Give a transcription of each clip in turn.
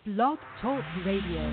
Blog Talk Radio.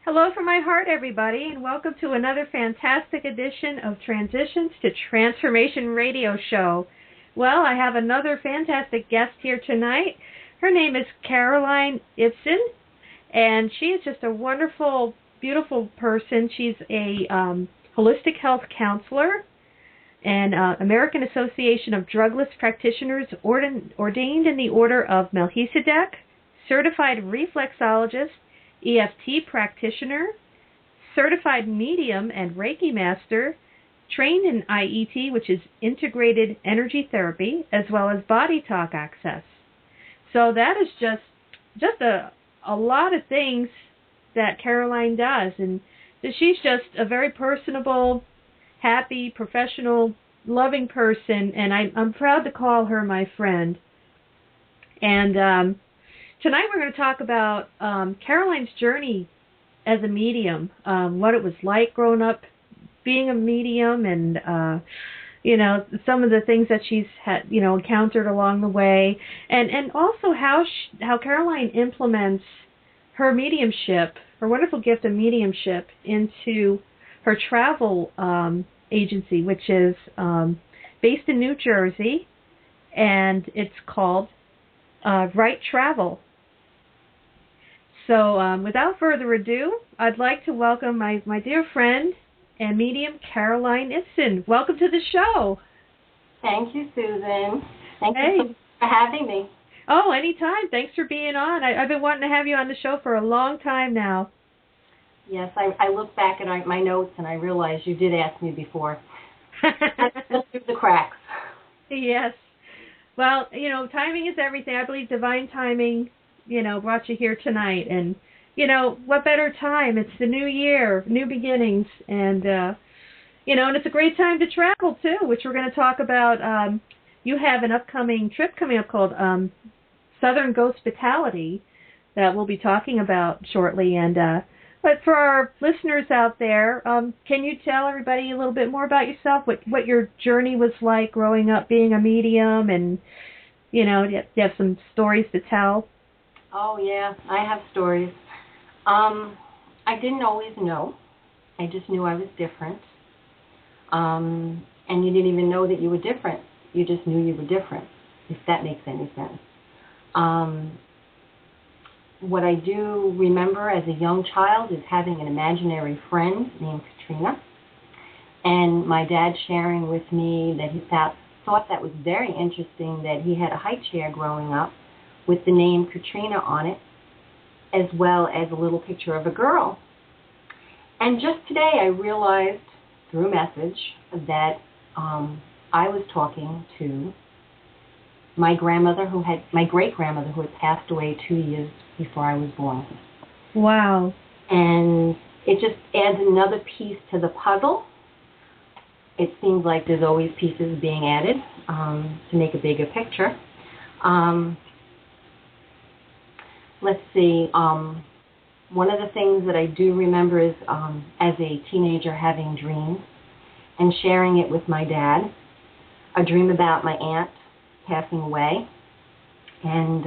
Hello from my heart, everybody, and welcome to another fantastic edition of Transitions to Transformation Radio Show. Well, I have another fantastic guest here tonight. Her name is Karoline Ibsen, and she is just a wonderful, beautiful person. She's a holistic health counselor and American Association of Drugless Practitioners ordained in the Order of Melchizedek, certified reflexologist, EFT practitioner, certified medium and Reiki master, trained in IET, which is integrated energy therapy, as well as body talk access. So that is just a lot of things that Karoline does, and she's just a very personable, happy, professional, loving person, and I'm proud to call her my friend. And tonight we're going to talk about Karoline's journey as a medium, what it was like growing up being a medium, and some of the things that she's had encountered along the way, and also how Karoline implements her mediumship, her wonderful gift of mediumship, into her travel agency, which is based in New Jersey, and it's called Right Travel. So without further ado, I'd like to welcome my dear friend and medium, Karoline Ibsen. Welcome to the show. Thank you, Susan. Thank you for having me. Oh, anytime. Thanks for being on. I've been wanting to have you on the show for a long time now. Yes, I look back at my notes and I realize you did ask me before. I slipped through the cracks. Yes. Well, timing is everything. I believe divine timing brought you here tonight. And, what better time? It's the new year, new beginnings. And, and it's a great time to travel, too, which we're going to talk about. You have an upcoming trip coming up called Southern Ghostpitality that we'll be talking about shortly. And but for our listeners out there, can you tell everybody a little bit more about yourself, what your journey was like growing up being a medium, and, do you have some stories to tell? Oh, yeah, I have stories. I didn't always know. I just knew I was different. And you didn't even know that you were different. You just knew you were different, if that makes any sense. What I do remember as a young child is having an imaginary friend named Katrina, and my dad sharing with me that he thought that was very interesting that he had a high chair growing up with the name Katrina on it, as well as a little picture of a girl. And just today I realized through a message that I was talking to my great-grandmother who had passed away 2 years before I was born. Wow. And it just adds another piece to the puzzle. It seems like there's always pieces being added to make a bigger picture. Let's see. One of the things that I do remember is as a teenager having dreams and sharing it with my dad. A dream about my aunt passing away. And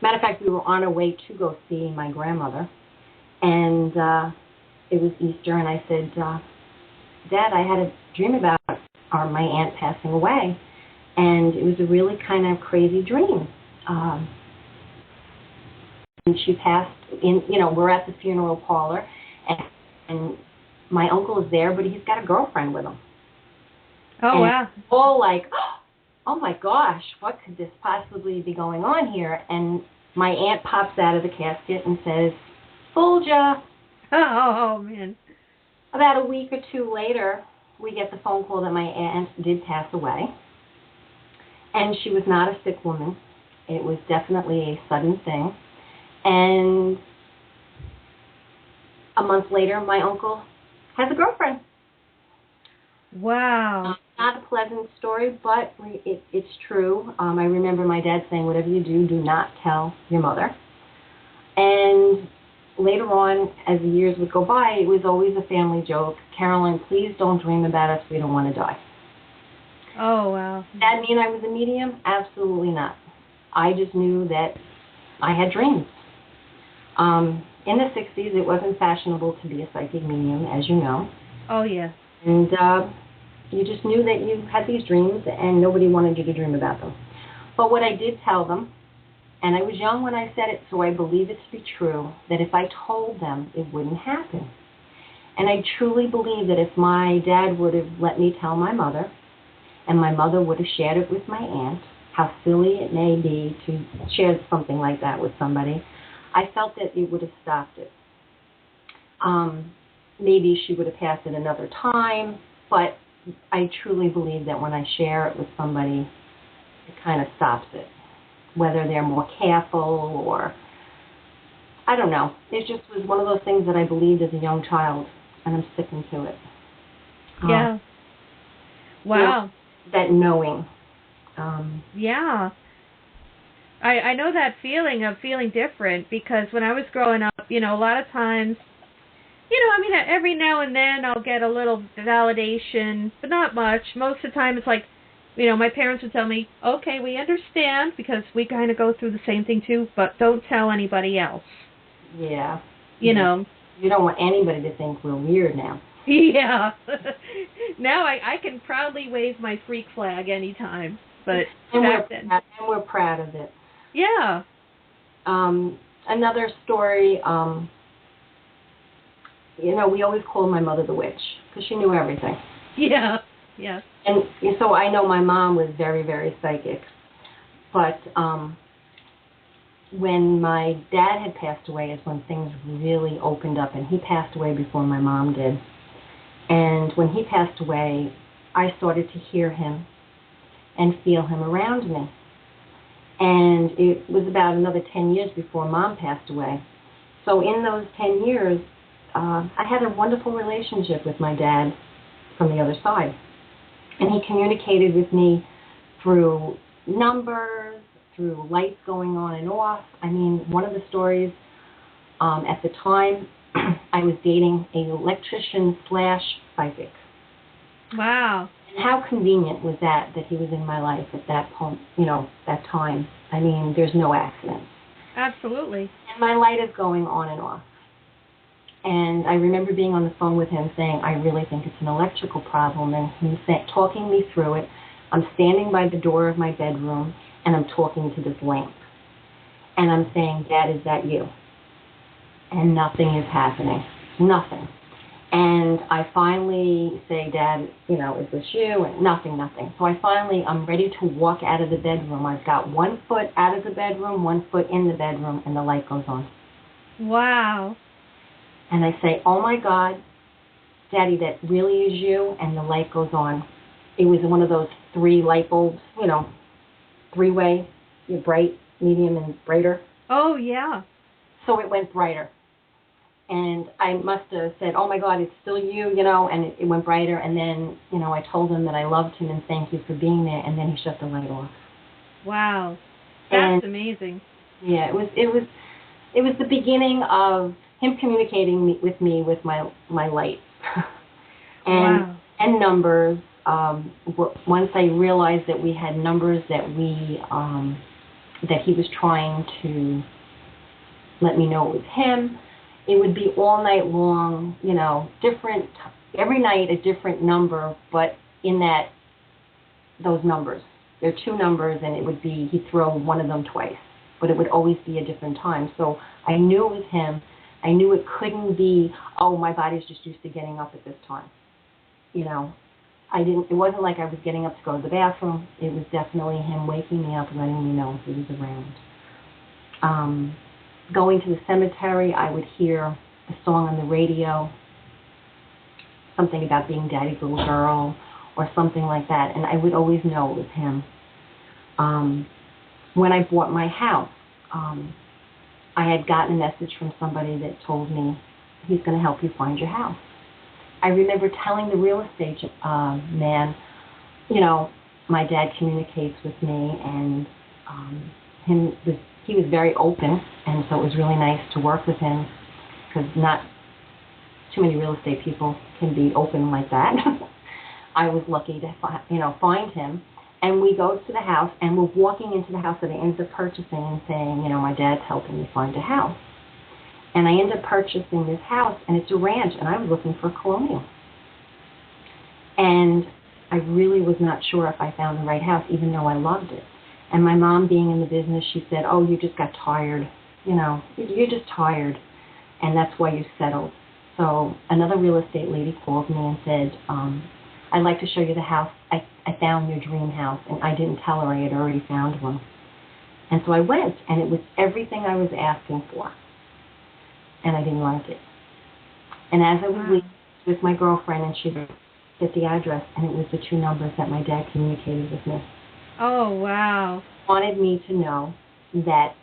matter of fact, we were on our way to go see my grandmother. And it was Easter, and I said, Dad, I had a dream about my aunt passing away. And it was a really kind of crazy dream. And she passed in, we're at the funeral parlor, and my uncle is there, but he's got a girlfriend with him. Oh, and wow. All like, oh my gosh, what could this possibly be going on here? And my aunt pops out of the casket and says, "Fooled ya." Oh, man. About a week or two later, we get the phone call that my aunt did pass away. And she was not a sick woman. It was definitely a sudden thing. And a month later, my uncle has a girlfriend. Wow. Not a pleasant story, but it's true. I remember my dad saying, whatever you do, do not tell your mother. And later on, as the years would go by, it was always a family joke. Karoline, please don't dream about us. We don't want to die. Oh, wow. Did that mean I was a medium? Absolutely not. I just knew that I had dreams. In the 60s, it wasn't fashionable to be a psychic medium, as you know. Oh, yeah. And you just knew that you had these dreams and nobody wanted you to dream about them. But what I did tell them, and I was young when I said it, so I believe it to be true, that if I told them, it wouldn't happen. And I truly believe that if my dad would have let me tell my mother, and my mother would have shared it with my aunt, how silly it may be to share something like that with somebody, I felt that it would have stopped it. Maybe she would have passed it another time, but I truly believe that when I share it with somebody, it kind of stops it. Whether they're more careful or, I don't know. It just was one of those things that I believed as a young child, and I'm sticking to it. Yeah. Wow. That knowing. Yeah. I know that feeling of feeling different, because when I was growing up, a lot of times, every now and then I'll get a little validation, but not much. Most of the time it's like, my parents would tell me, okay, we understand, because we kind of go through the same thing too, but don't tell anybody else. Yeah. You know. You don't want anybody to think we're weird now. Yeah. Now I can proudly wave my freak flag anytime, but back then. And we're proud of it. Yeah. Another story, we always called my mother the witch, because she knew everything. Yeah, yeah. And so I know my mom was very, very psychic. But when my dad had passed away is when things really opened up, and he passed away before my mom did. And when he passed away, I started to hear him and feel him around me. And it was about another 10 years before Mom passed away. So in those 10 years, I had a wonderful relationship with my dad from the other side. And he communicated with me through numbers, through lights going on and off. I mean, one of the stories, at the time, I was dating an electrician/psychic. Wow. And how convenient was that he was in my life at that point, that time. I mean, there's no accidents. Absolutely. And my light is going on and off. And I remember being on the phone with him saying, I really think it's an electrical problem. And he said, talking me through it. I'm standing by the door of my bedroom, and I'm talking to this lamp. And I'm saying, Dad, is that you? And nothing is happening. Nothing. And I finally say, Dad, is this you? And nothing. So I'm ready to walk out of the bedroom. I've got 1 foot out of the bedroom, 1 foot in the bedroom, and the light goes on. Wow. And I say, oh my God, Daddy, that really is you, and the light goes on. It was one of those 3 light bulbs, 3-way, bright, medium, and brighter. Oh, yeah. So it went brighter. And I must have said, oh my God, it's still you, and it went brighter. And then, I told him that I loved him and thank you for being there, and then he shut the light off. Wow. That's amazing. Yeah, it was the beginning of him communicating with me with my light. Wow. And numbers. Once I realized that we had numbers that that he was trying to let me know it was him, it would be all night long, different, every night a different number, but in those numbers. there are two numbers, and it would be, he'd throw one of them twice, but it would always be a different time. So I knew it was him. I knew it couldn't be, oh, my body's just used to getting up at this time. You know, it wasn't like I was getting up to go to the bathroom. It was definitely him waking me up and letting me know he was around. Going to the cemetery, I would hear a song on the radio, something about being Daddy's little girl or something like that, and I would always know it was him. When I bought my house, I had gotten a message from somebody that told me he's going to help you find your house. I remember telling the real estate man, you know, my dad communicates with me, and he was very open, and so it was really nice to work with him, because not too many real estate people can be open like that. I was lucky to find him, and we go to the house, and we're walking into the house that I ended up purchasing and saying, you know, my dad's helping me find a house. And I ended up purchasing this house, and it's a ranch, and I was looking for a colonial. And I really was not sure if I found the right house, even though I loved it. And my mom, being in the business, she said, oh, you just got tired. You know, you're just tired, and that's why you settled. So another real estate lady called me and said, I'd like to show you the house. I found your dream house, and I didn't tell her I had already found one. And so I went, and it was everything I was asking for. And I didn't like it. And as I was leaving with my girlfriend, and she hit the address, and it was the two numbers that my dad communicated with me. Oh, wow. Wanted me to know that,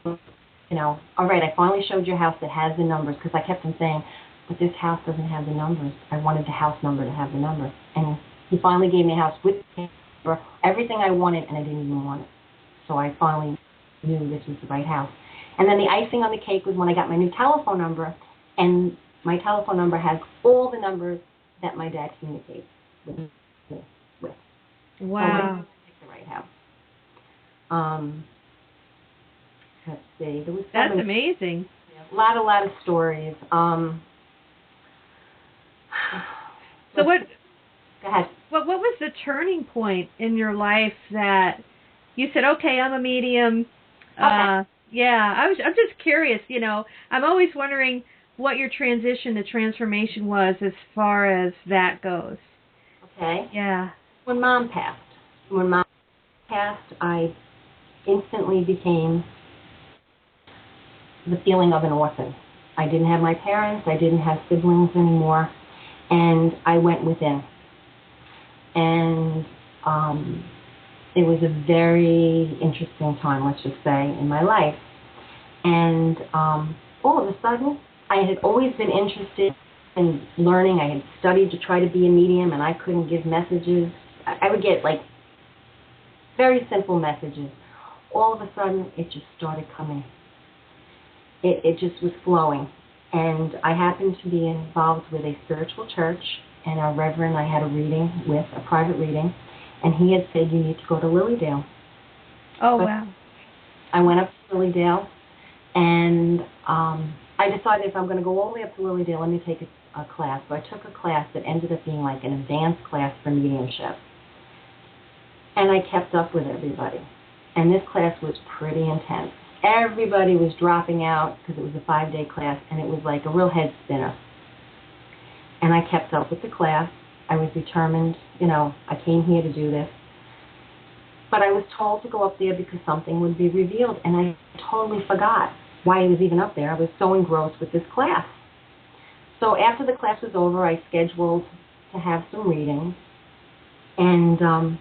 you know, all right, I finally showed you a house that has the numbers, because I kept on saying, but this house doesn't have the numbers. I wanted the house number to have the numbers. And he finally gave me a house with everything I wanted, and I didn't even want it. So I finally knew this was the right house. And then the icing on the cake was when I got my new telephone number, and my telephone number has all the numbers that my dad communicates with. Wow. So I picked the right house. Let's see. There was That's amazing. A lot of stories. So what? Go ahead. What was the turning point in your life that you said, okay, I'm a medium? Okay. Yeah, I'm just curious, you know. I'm always wondering what your transition to transformation was as far as that goes. Okay. Yeah. When Mom passed, I instantly became the feeling of an orphan. I didn't have my parents. I didn't have siblings anymore. And I went within. And it was a very interesting time, let's just say, in my life. And all of a sudden, I had always been interested in learning. I had studied to try to be a medium, and I couldn't give messages. I would get, like, very simple messages. All of a sudden, it just started coming. It just was flowing. And I happened to be involved with a spiritual church, and our reverend I had a reading with, a private reading, and he had said, you need to go to Lilydale. Oh, wow. I went up to Lilydale, and I decided if I'm going to go all the way up to Lilydale, let me take a class. So I took a class that ended up being like an advanced class for mediumship. And I kept up with everybody. And this class was pretty intense. Everybody was dropping out because it was a 5-day class, and it was like a real head spinner. And I kept up with the class. I was determined, you know, I came here to do this. But I was told to go up there because something would be revealed, and I totally forgot why I was even up there. I was so engrossed with this class. So after the class was over, I scheduled to have some readings. And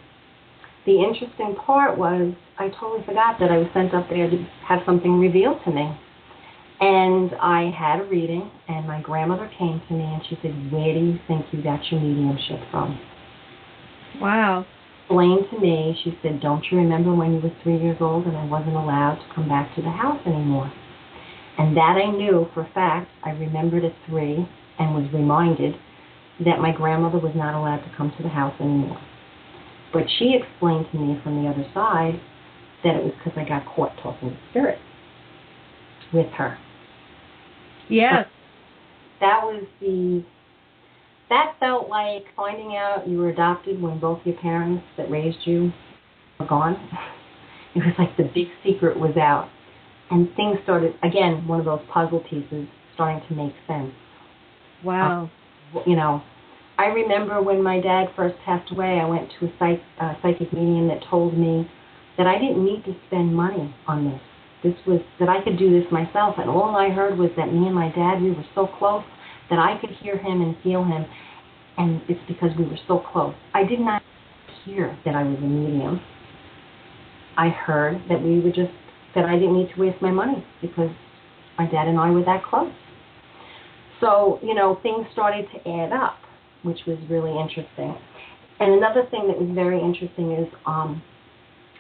the interesting part was I totally forgot that I was sent up there to have something revealed to me. And I had a reading, and my grandmother came to me, and she said, where do you think you got your mediumship from? Wow. Explained to me, she said, don't you remember when you were 3 years old and I wasn't allowed to come back to the house anymore? And that I knew for a fact. I remembered at 3 and was reminded that my grandmother was not allowed to come to the house anymore. But she explained to me from the other side that it was because I got caught talking to spirit with her. Yes. That felt like finding out you were adopted when both your parents that raised you gone. It was like the big secret was out. And things started, again, one of those puzzle pieces starting to make sense. Wow. I remember when my dad first passed away, I went to a psychic medium that told me that I didn't need to spend money on this. That I could do this myself. And all I heard was that me and my dad, we were so close that I could hear him and feel him. And it's because we were so close. I did not hear that I was a medium. I heard that that I didn't need to waste my money because my dad and I were that close. So, things started to add up, which was really interesting. And another thing that was very interesting is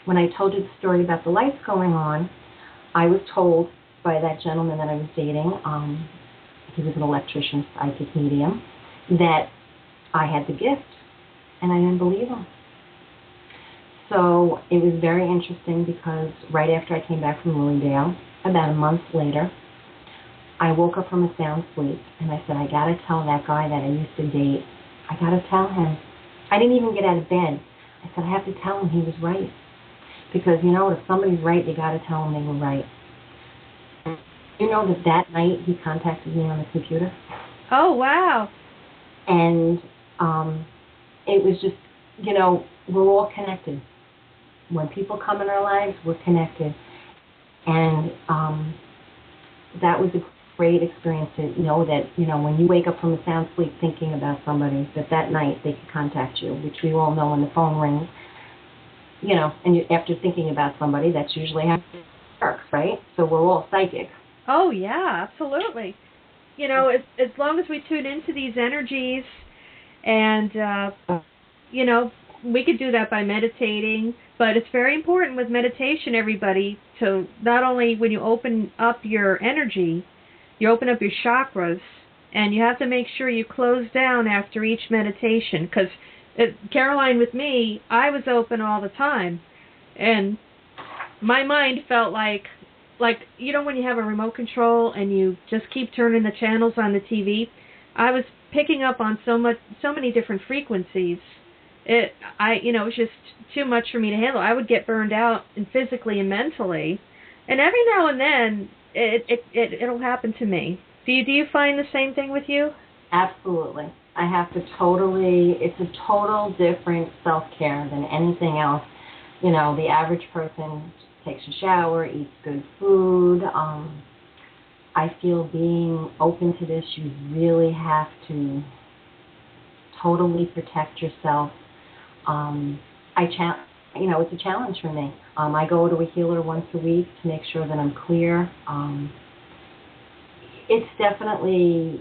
when I told you the story about the lights going on, I was told by that gentleman that I was dating, he was an electrician, psychic medium, that I had the gift, and I didn't believe him. So it was very interesting because right after I came back from Lilydale, about a month later, I woke up from a sound sleep, and I said, I got to tell that guy that I used to date. I got to tell him. I didn't even get out of bed. I said, I have to tell him he was right. Because, if somebody's right, you got to tell them they were right. You know that night he contacted me on the computer? Oh, wow. And it was just, we're all connected. When people come in our lives, we're connected. And that was a great experience to know that, when you wake up from a sound sleep thinking about somebody, that night they could contact you, which we all know when the phone rings. And after thinking about somebody, that's usually how it works, right? So we're all psychic. Oh, yeah, absolutely. As long as we tune into these energies and, we could do that by meditating, but it's very important with meditation, everybody, to not only when you open up your energy, you open up your chakras, and you have to make sure you close down after each meditation, because Karoline, with me, I was open all the time, and my mind felt like when you have a remote control and you just keep turning the channels on the TV, I was picking up on so many different frequencies. It was just too much for me to handle. I would get burned out and physically and mentally, and every now and then it'll happen to me. Do you find the same thing with you? Absolutely. I have to it's a total different self-care than anything else. The average person takes a shower, eats good food. I feel being open to this, you really have to totally protect yourself. It's a challenge for me. I go to a healer once a week to make sure that I'm clear. It's definitely,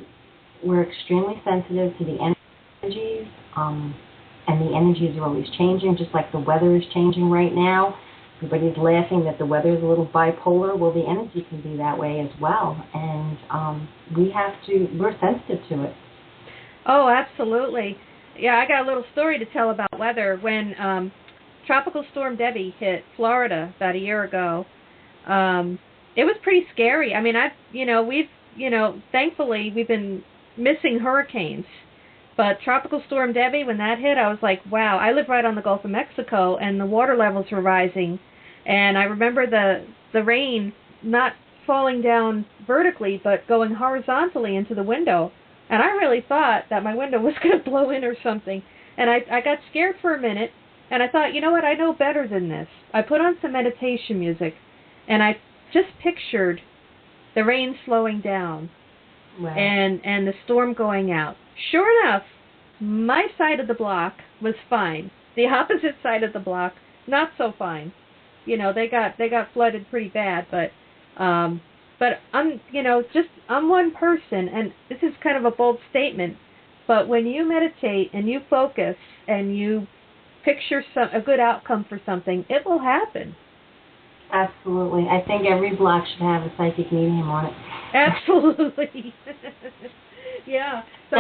we're extremely sensitive to the energies, and the energies are always changing, just like the weather is changing right now. Everybody's laughing that the weather is a little bipolar. Well, the energy can be that way as well, and we're sensitive to it. Oh, absolutely. Yeah, I got a little story to tell about weather. When Tropical Storm Debbie hit Florida about a year ago, it was pretty scary. I mean, thankfully we've been missing hurricanes. But Tropical Storm Debbie, when that hit, I was like, wow. I live right on the Gulf of Mexico, and the water levels were rising. And I remember the rain not falling down vertically, but going horizontally into the window. And I really thought that my window was going to blow in or something. And I got scared for a minute, and I thought, you know what, I know better than this. I put on some meditation music, and I just pictured the rain slowing down. Wow. And the storm going out. Sure enough, my side of the block was fine. The opposite side of the block, not so fine. They got flooded pretty bad, but I'm one person, and this is kind of a bold statement, but when you meditate and you focus and you picture a good outcome for something, it will happen. Absolutely. I think every block should have a psychic medium on it. Absolutely. Yeah. So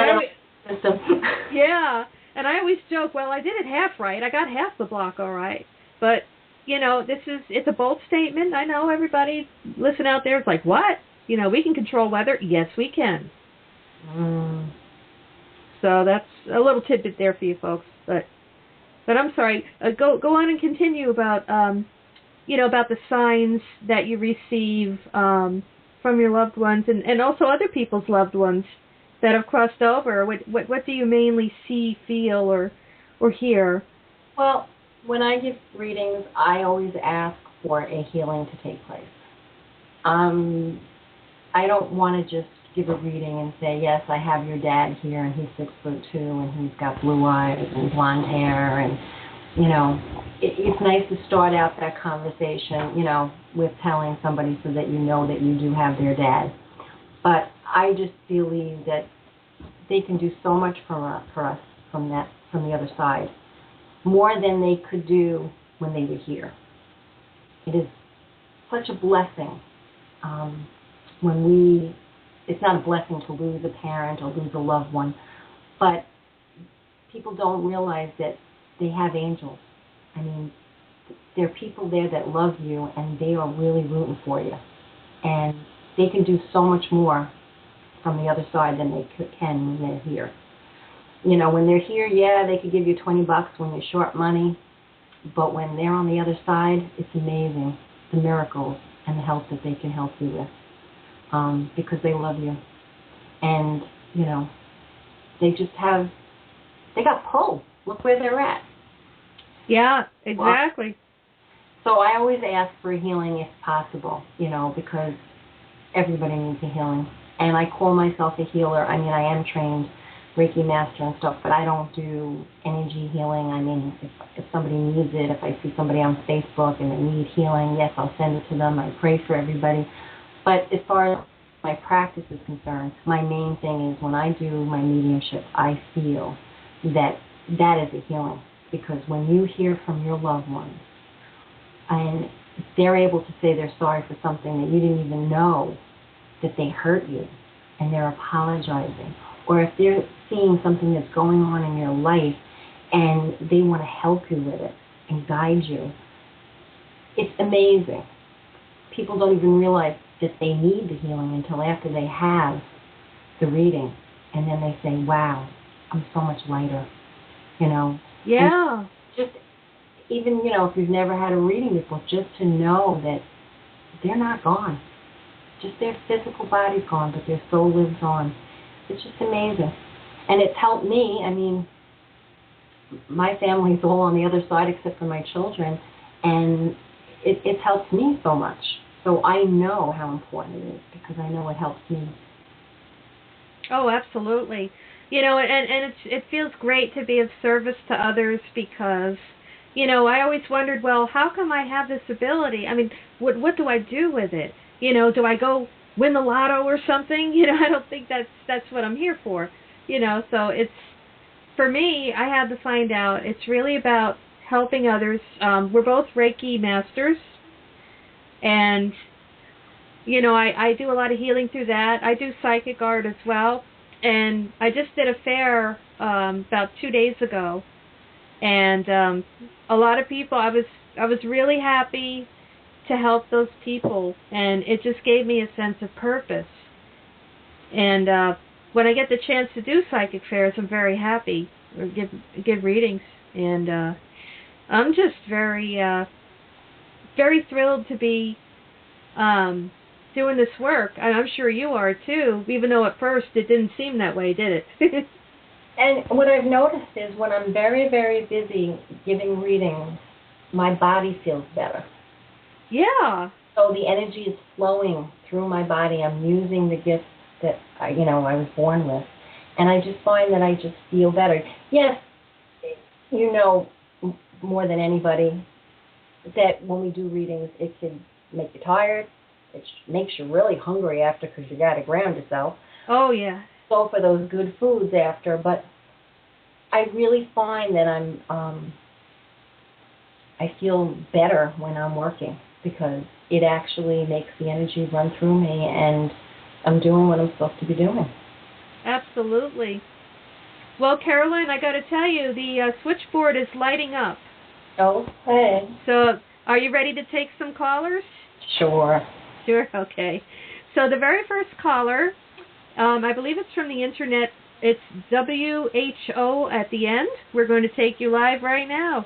yeah. And I always joke, well, I did it half right. I got half the block all right. But, it's a bold statement. I know everybody listen out there is like, what? We can control weather. Yes, we can. So that's a little tidbit there for you folks. But But I'm sorry. Go on and continue about about the signs that you receive from your loved ones and also other people's loved ones that have crossed over. What do you mainly see, feel, or hear? Well, when I give readings, I always ask for a healing to take place. I don't want to just give a reading and say, yes, I have your dad here, and he's 6'2", and he's got blue eyes and blonde hair, and it's nice to start out that conversation, with telling somebody so that you know that you do have their dad. But I just believe that they can do so much for us from the other side, more than they could do when they were here. It is such a blessing it's not a blessing to lose a parent or lose a loved one, but people don't realize that they have angels. I mean, there are people there that love you, and they are really rooting for you. And they can do so much more from the other side than they can when they're here. When they're here, yeah, they could give you $20 when you're short money, but when they're on the other side, it's amazing, the miracles and the help that they can help you with, because they love you. And, they got pull. Look where they're at. Yeah, exactly. So I always ask for a healing if possible, because everybody needs a healing. And I call myself a healer. I mean, I am trained Reiki master and stuff, but I don't do energy healing. I mean, if somebody needs it, if I see somebody on Facebook and they need healing, yes, I'll send it to them. I pray for everybody. But as far as my practice is concerned, my main thing is when I do my mediumship, I feel that is a healing. Because when you hear from your loved ones and they're able to say they're sorry for something that you didn't even know that they hurt you, and they're apologizing, or if they're seeing something that's going on in your life and they want to help you with it and guide you, it's amazing. People don't even realize that they need the healing until after they have the reading, and then they say, wow, I'm so much lighter, Yeah. And just even, if you've never had a reading before, just to know that they're not gone. Just their physical body's gone, but their soul lives on. It's just amazing. And it's helped me. I mean, my family's all on the other side except for my children, and it's helped me so much. So I know how important it is because I know it helps me. Oh, absolutely. And it feels great to be of service to others because, I always wondered, well, how come I have this ability? I mean, what do I do with it? Do I go win the lotto or something? I don't think that's what I'm here for. So it's, for me, I had to find out, it's really about helping others. We're both Reiki masters, and, I do a lot of healing through that. I do psychic art as well. And I just did a fair about 2 days ago, and a lot of people. I was really happy to help those people, and it just gave me a sense of purpose. And when I get the chance to do psychic fairs, I'm very happy or give readings, and I'm just very very thrilled to be doing this work. I'm sure you are too, even though at first it didn't seem that way, did it? And what I've noticed is when I'm very, very busy giving readings, my body feels better. Yeah. So the energy is flowing through my body. I'm using the gifts that I was born with, and I just find that I just feel better. Yes, more than anybody that when we do readings, it can make you tired. It makes you really hungry after because you got to ground yourself. Oh, yeah. So for those good foods after, but I really find that I feel better when I'm working because it actually makes the energy run through me and I'm doing what I'm supposed to be doing. Absolutely. Well, Karoline, I got to tell you, the switchboard is lighting up. Okay. So are you ready to take some callers? Sure. Sure, okay. So the very first caller, I believe it's from the internet, It's WHO at the end. We're going to take you live right now.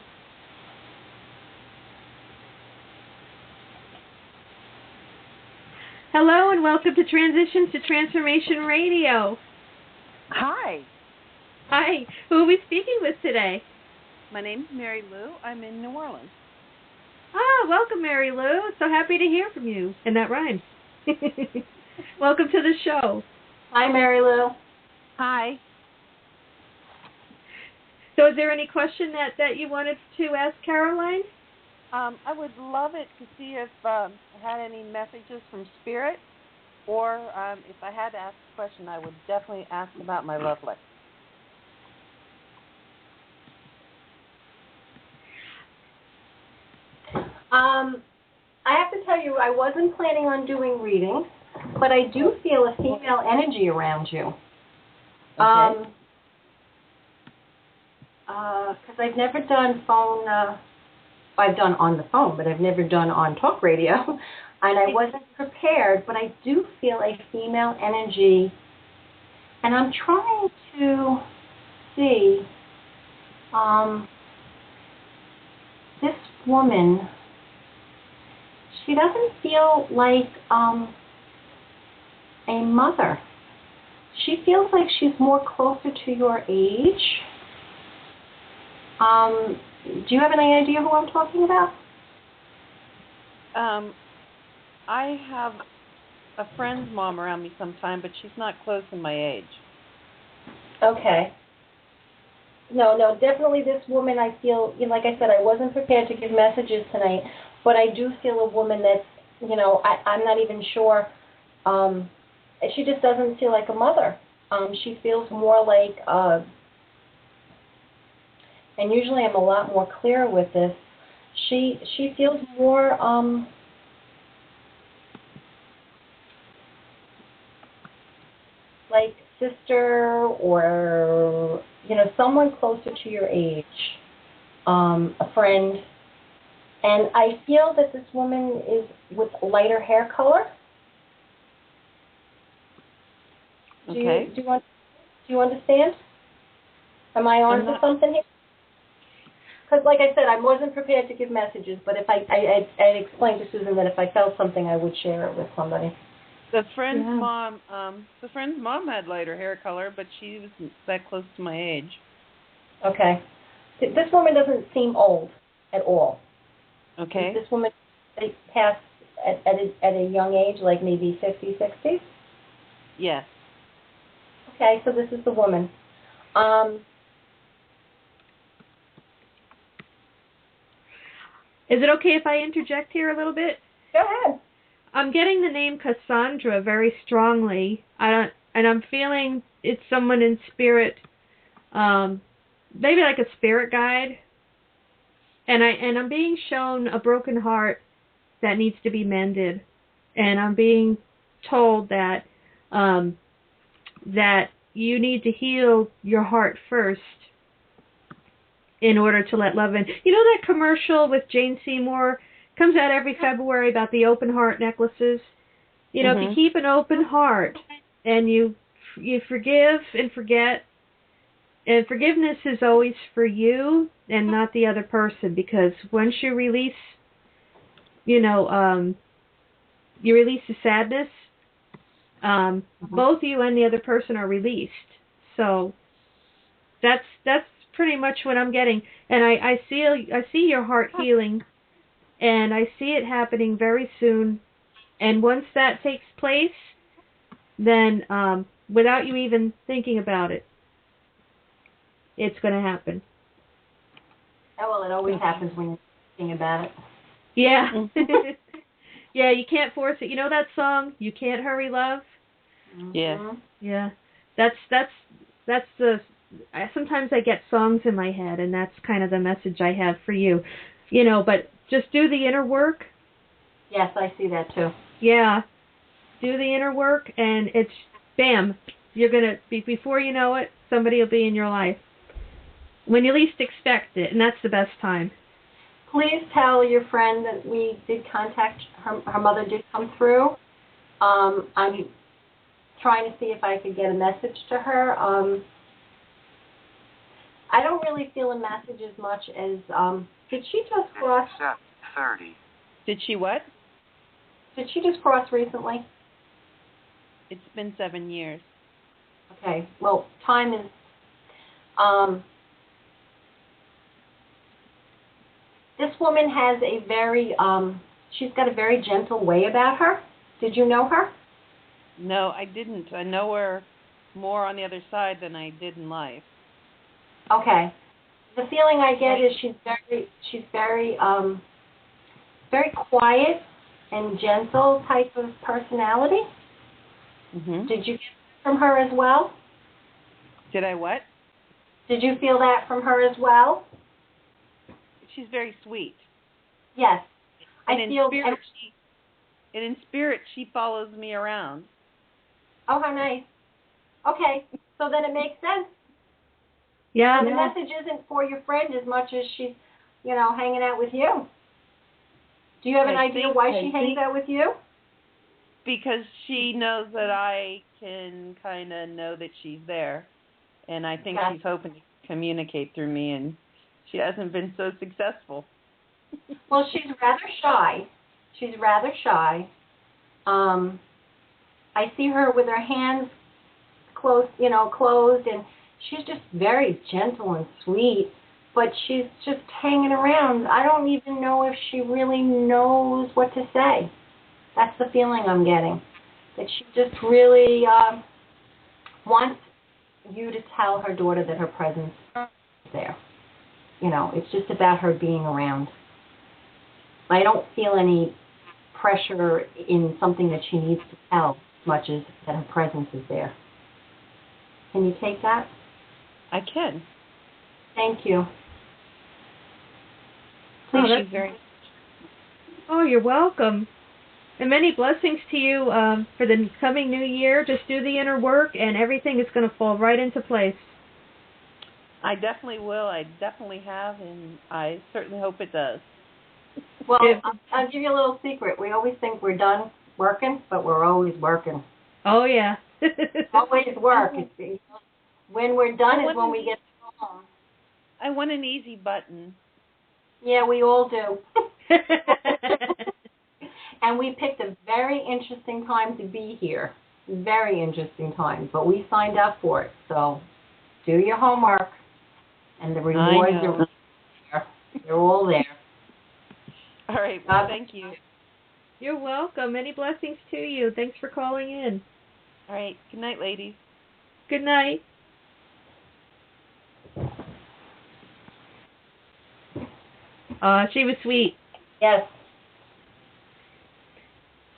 Hello and welcome to Transitions to Transformation Radio. Hi. Hi. Who are we speaking with today? My name's Mary Lou. I'm in New Orleans. Ah, welcome, Mary Lou. So happy to hear from you. And that rhymes. Welcome to the show. Hi, Mary Lou. Hi. So is there any question that you wanted to ask Karoline? I would love it to see if I had any messages from Spirit, or if I had to ask a question, I would definitely ask about my love life. I have to tell you, I wasn't planning on doing readings, but I do feel a female energy around you. Okay. Because I've never done phone, I've done on the phone, but I've never done on talk radio, and I wasn't prepared, but I do feel a female energy, and I'm trying to see, this woman, she doesn't feel like a mother. She feels like she's more closer to your age. Do you have any idea who I'm talking about? I have a friend's mom around me sometime, but she's not close in my age. Okay. No, definitely this woman, I feel, like I said, I wasn't prepared to give messages tonight, but I do feel a woman that's, I'm not even sure, she just doesn't feel like a mother. She feels more like, and usually I'm a lot more clear with this, she feels more, like sister or, someone closer to your age, a friend. And I feel that this woman is with lighter hair color. Okay. Do you understand? Am I on to something here? Because, like I said, I wasn't prepared to give messages, but if I explained to Susan that if I felt something, I would share it with somebody. The friend's mom had lighter hair color, but she wasn't that close to my age. Okay. This woman doesn't seem old at all. Okay. This woman passed at a young age, like maybe 50, 60? Yes. Okay, so this is the woman. Is it okay if I interject here a little bit? Go ahead. I'm getting the name Cassandra very strongly. And I'm feeling it's someone in spirit, maybe like a spirit guide. And I'm being shown a broken heart that needs to be mended, and I'm being told that that you need to heal your heart first in order to let love in. You know that commercial with Jane Seymour? Comes out every February about the open heart necklaces. If you keep an open heart and you forgive and forget, and forgiveness is always for you and not the other person, because once you release, you release the sadness, both you and the other person are released. So that's pretty much what I'm getting. And I see your heart healing, and I see it happening very soon. And once that takes place, then without you even thinking about it, it's going to happen. Oh, well, it always happens when you're thinking about it. Yeah. Yeah, you can't force it. You know that song, You Can't Hurry Love? Yeah. Yeah. That's the... sometimes I get songs in my head, and that's kind of the message I have for you. But just do the inner work. Yes, I see that too. Yeah. Do the inner work, and it's, bam, you're going to, before you know it, somebody will be in your life. When you least expect it, and that's the best time. Please tell your friend that we did contact her mother did come through. I'm trying to see if I could get a message to her. I don't really feel a message as much as, did she just cross? 30. Did she what? Did she just cross recently? It's been 7 years. Okay, well, time is, this woman has a very, she's got a very gentle way about her. Did you know her? No, I didn't. I know her more on the other side than I did in life. Okay. The feeling I get is she's very quiet and gentle type of personality. Mm-hmm. Did you get that from her as well? Did I what? Did you feel that from her as well? She's very sweet. Yes. And in spirit, she follows me around. Oh, how nice. Okay, so then it makes sense. Yeah. So the message isn't for your friend as much as she's, hanging out with you. Do you have an idea why she hangs out with you? Because she knows that I can kind of know that she's there. And I think she's hoping to communicate through me, and she hasn't been so successful. Well, she's rather shy. I see her with her hands closed, and she's just very gentle and sweet, but she's just hanging around. I don't even know if she really knows what to say. That's the feeling I'm getting, that she just really wants you to tell her daughter that her presence is there. It's just about her being around. I don't feel any pressure in something that she needs to tell as much as that her presence is there. Can you take that? I can. Thank you. Oh, you're welcome. And many blessings to you for the coming new year. Just do the inner work, and everything is going to fall right into place. I definitely will. I definitely have, and I certainly hope it does. Well, I'll give you a little secret. We always think we're done working, but we're always working. Oh, yeah. Always work. When we're done is when we get home. I want an easy button. Yeah, we all do. And we picked a very interesting time to be here. Very interesting time. But we signed up for it. So do your homework. And the rewards are there. They're all there. All right. Well, thank you. You're welcome. Many blessings to you. Thanks for calling in. All right. Good night, ladies. Good night. She was sweet. Yes.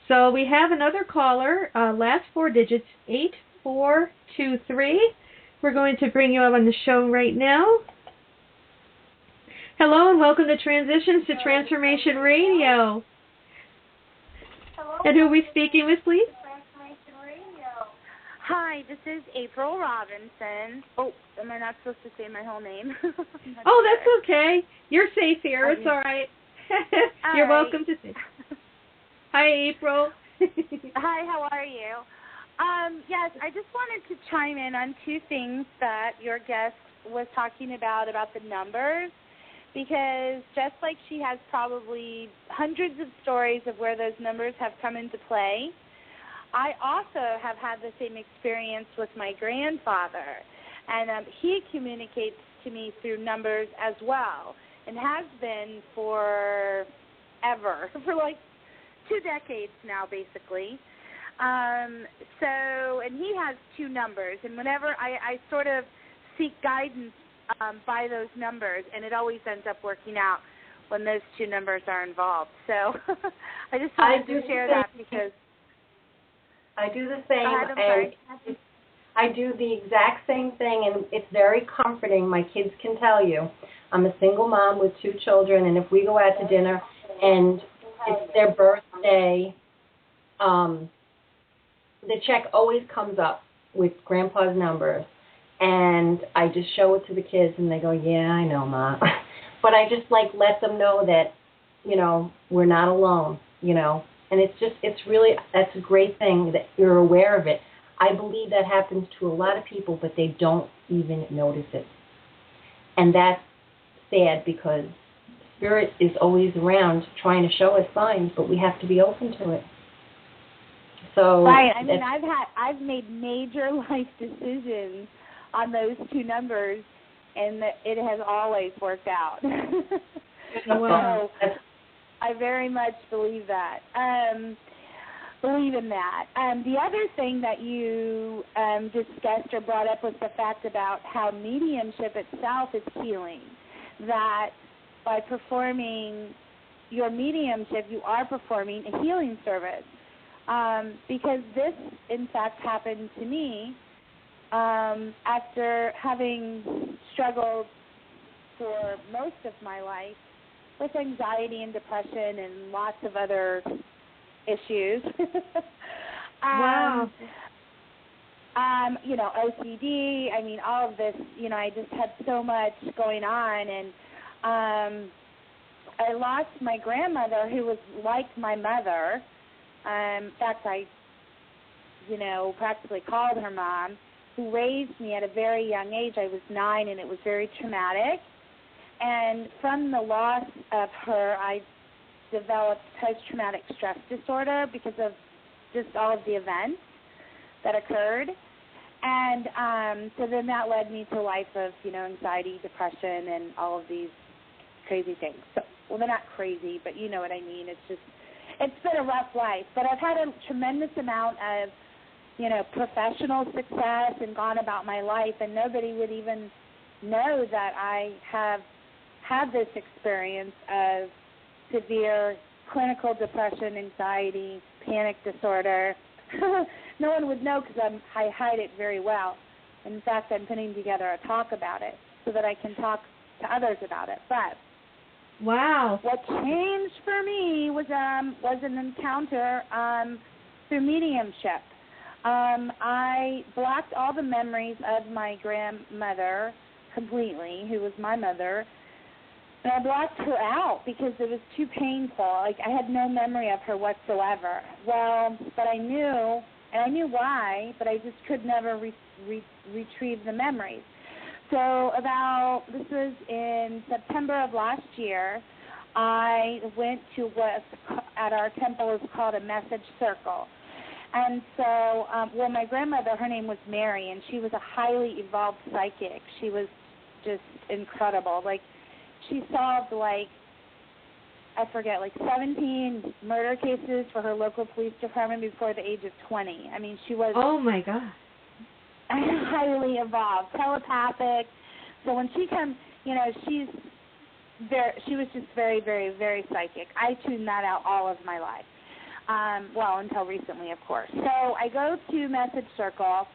So we have another caller, last four digits, 8423. We're going to bring you up on the show right now. Hello and welcome to Transitions to Transformation Radio. Hello. And who are we speaking with, please? Hi, this is April Robinson. Oh, am I not supposed to say my whole name? Oh, that's okay. You're safe here. It's all right. You're welcome to say. Hi, April. Hi, how are you? Yes, I just wanted to chime in on two things that your guest was talking about the numbers, because just like she has probably hundreds of stories of where those numbers have come into play, I also have had the same experience with my grandfather, and he communicates to me through numbers as well, and has been for ever, for like 2 decades now, basically. And he has 2 numbers, and whenever I sort of seek guidance by those numbers, and it always ends up working out when those 2 numbers are involved. So I just wanted to share that because I do the same, and I do the exact same thing, and it's very comforting. My kids can tell you. I'm a single mom with 2 children, and if we go out to dinner and it's their birthday, the check always comes up with Grandpa's numbers, and I just show it to the kids, and they go, yeah, I know, Ma. But I just, let them know that, we're not alone, and it's really, that's a great thing that you're aware of it. I believe that happens to a lot of people, but they don't even notice it. And that's sad because Spirit is always around trying to show us signs, but we have to be open to it. So right. I mean, I've made major life decisions on those two numbers, and it has always worked out. Wow. So I very much believe that. Believe in that. The other thing that you discussed or brought up was the fact about how mediumship itself is healing. That by performing your mediumship, you are performing a healing service. Because this, in fact, happened to me after having struggled for most of my life with anxiety and depression and lots of other issues. Wow. You know, OCD, I mean, all of this, you know, I just had so much going on. And I lost my grandmother, who was like my mother. In fact, I, you know, practically called her mom, who raised me at a very young age. I was 9, and it was very traumatic. And from the loss of her, I developed post-traumatic stress disorder because of just all of the events that occurred. And so then that led me to a life of, you know, anxiety, depression, and all of these crazy things. So, well, they're not crazy, but you know what I mean. It's been a rough life. But I've had a tremendous amount of, you know, professional success and gone about my life, and nobody would even know that I have had this experience of severe clinical depression, anxiety, panic disorder. No one would know because I hide it very well. In fact, I'm putting together a talk about it so that I can talk to others about it. But wow, what changed for me was an encounter through mediumship. I blocked all the memories of my grandmother completely, who was my mother, and I blocked her out because it was too painful. Like, I had no memory of her whatsoever. Well, but I knew, and I knew why, but I just could never retrieve the memories. So this was in September of last year, I went to what at our temple is called a message circle. And so, well, my grandmother, her name was Mary, and she was a highly evolved psychic. She was just incredible. Like, she solved, like, I forget, like 17 murder cases for her local police department before the age of 20. I mean, she was... Oh, my God. highly evolved, telepathic. So when she comes, you know, she was just very, very, very psychic. I tuned that out all of my life. Well, until recently, of course. So I go to Message Circle,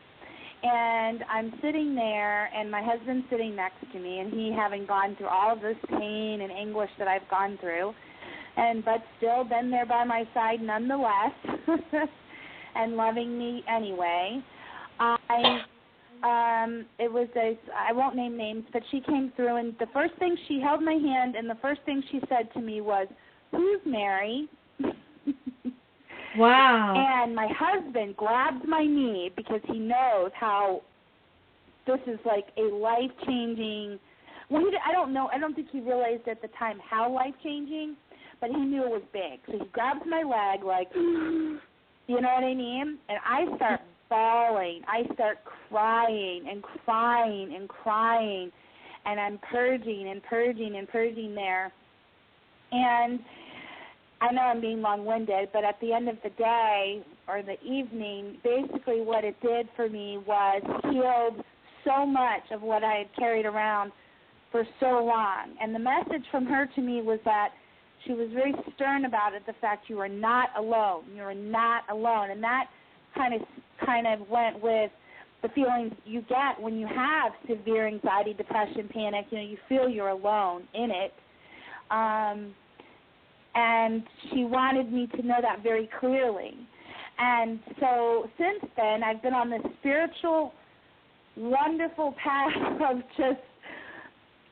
and I'm sitting there, and my husband's sitting next to me, and he having gone through all of this pain and anguish that I've gone through, but still been there by my side nonetheless, and loving me anyway. I won't name names, but she came through, and the first thing, she held my hand, and the first thing she said to me was, "Who's Mary?" Wow. And my husband grabbed my knee because he knows how this is like a life-changing, well, I don't think he realized at the time how life-changing, but he knew it was big. So he grabs my leg like, you know what I mean? And I start bawling. I start crying and crying and crying, and I'm purging and purging and purging there. And I know I'm being long-winded, but at the end of the day or the evening, basically what it did for me was healed so much of what I had carried around for so long. And the message from her to me was that she was very stern about it, the fact you are not alone. You are not alone. And that kind of went with the feelings you get when you have severe anxiety, depression, panic. You know, you feel you're alone in it. And she wanted me to know that very clearly. And so since then, I've been on this spiritual, wonderful path of just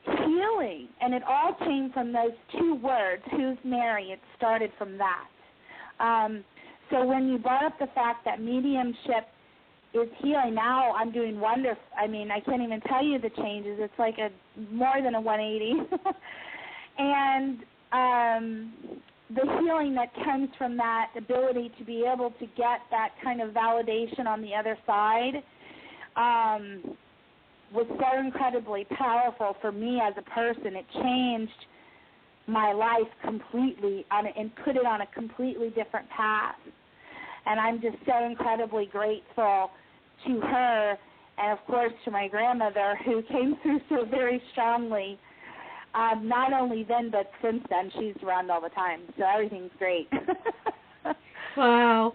healing. And it all came from those two words, "Who's Mary?" It started from that. So when you brought up the fact that mediumship is healing. Now I'm doing wonderful. I mean, I can't even tell you the changes. It's like more than a 180. And the healing that comes from that ability to be able to get that kind of validation on the other side was so incredibly powerful for me as a person. It changed my life completely and put it on a completely different path. And I'm just so incredibly grateful to her and, of course, to my grandmother, who came through so very strongly. Not only then, but since then, she's around all the time. So everything's great. Wow.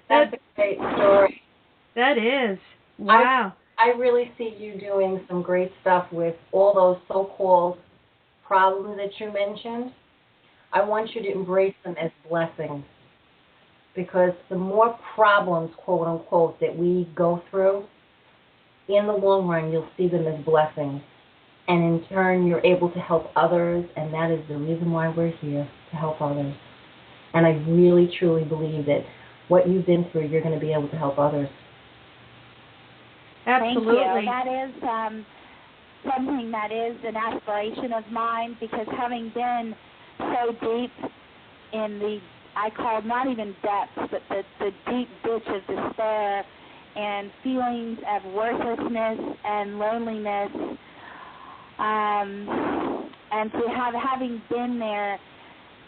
That's a great story. That is. Wow. I really see you doing some great stuff with all those so-called problems that you mentioned. I want you to embrace them as blessings, because the more problems, quote unquote, that we go through, in the long run, you'll see them as blessings. And in turn, you're able to help others, and that is the reason why we're here, to help others. And I really, truly believe that what you've been through, you're going to be able to help others. Absolutely. Thank you. That is something that is an aspiration of mine, because having been so deep in the, I call not even depths, but the deep ditch of despair and feelings of worthlessness and loneliness, and to having been there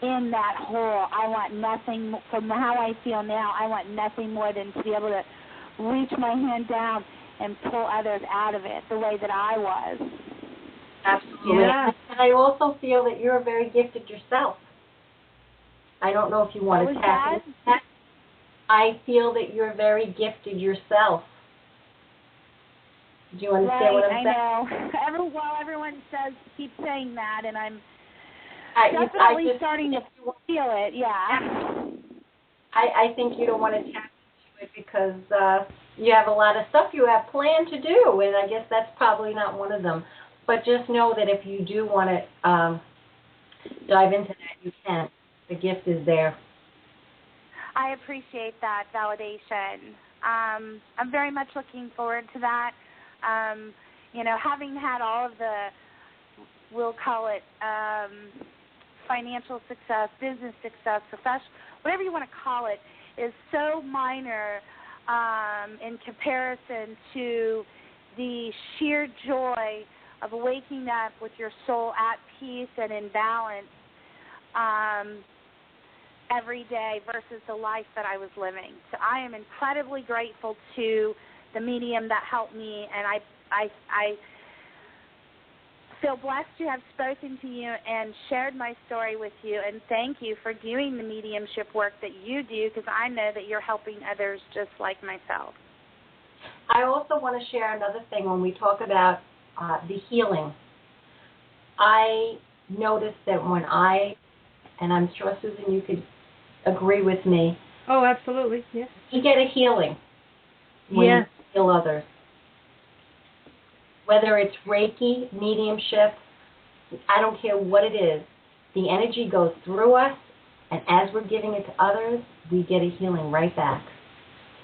in that hole, I want nothing, from how I feel now, I want nothing more than to be able to reach my hand down and pull others out of it the way that I was. Absolutely. Yeah. And I also feel that you're very gifted yourself. I don't know if you want to tap into that. I feel that you're very gifted yourself. Do you understand what I'm saying? I know. Everyone keeps saying that, and I'm definitely starting to feel it, yeah. I think you don't want to tap into it because you have a lot of stuff you have planned to do, and I guess that's probably not one of them. But just know that if you do want to dive into that, you can. The gift is there. I appreciate that validation. I'm very much looking forward to that. Having had all of the, we'll call it financial success, business success, professional, whatever you want to call it, is so minor in comparison to the sheer joy of waking up with your soul at peace and in balance every day versus the life that I was living. So I am incredibly grateful to the medium that helped me, and I feel blessed to have spoken to you and shared my story with you, and thank you for doing the mediumship work that you do, because I know that you're helping others just like myself. I also want to share another thing when we talk about the healing. I noticed that when and I'm sure, Susan, you could agree with me. Oh, absolutely, yes. You get a healing when you heal others. Whether it's Reiki, mediumship, I don't care what it is. The energy goes through us, and as we're giving it to others, we get a healing right back.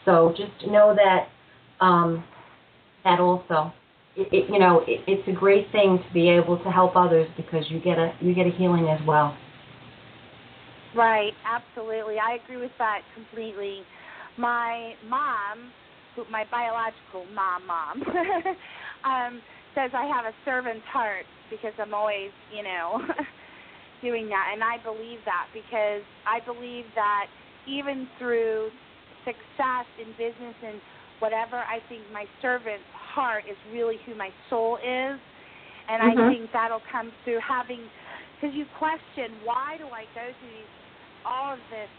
So just know that that also, it's a great thing to be able to help others, because you get a healing as well. Right, absolutely. I agree with that completely. My mom, my biological mom, says I have a servant's heart, because I'm always, doing that. And I believe that, because I believe that even through success in business and whatever, I think my servant's heart is really who my soul is. And I think that'll come through because you question, why do I go through all of this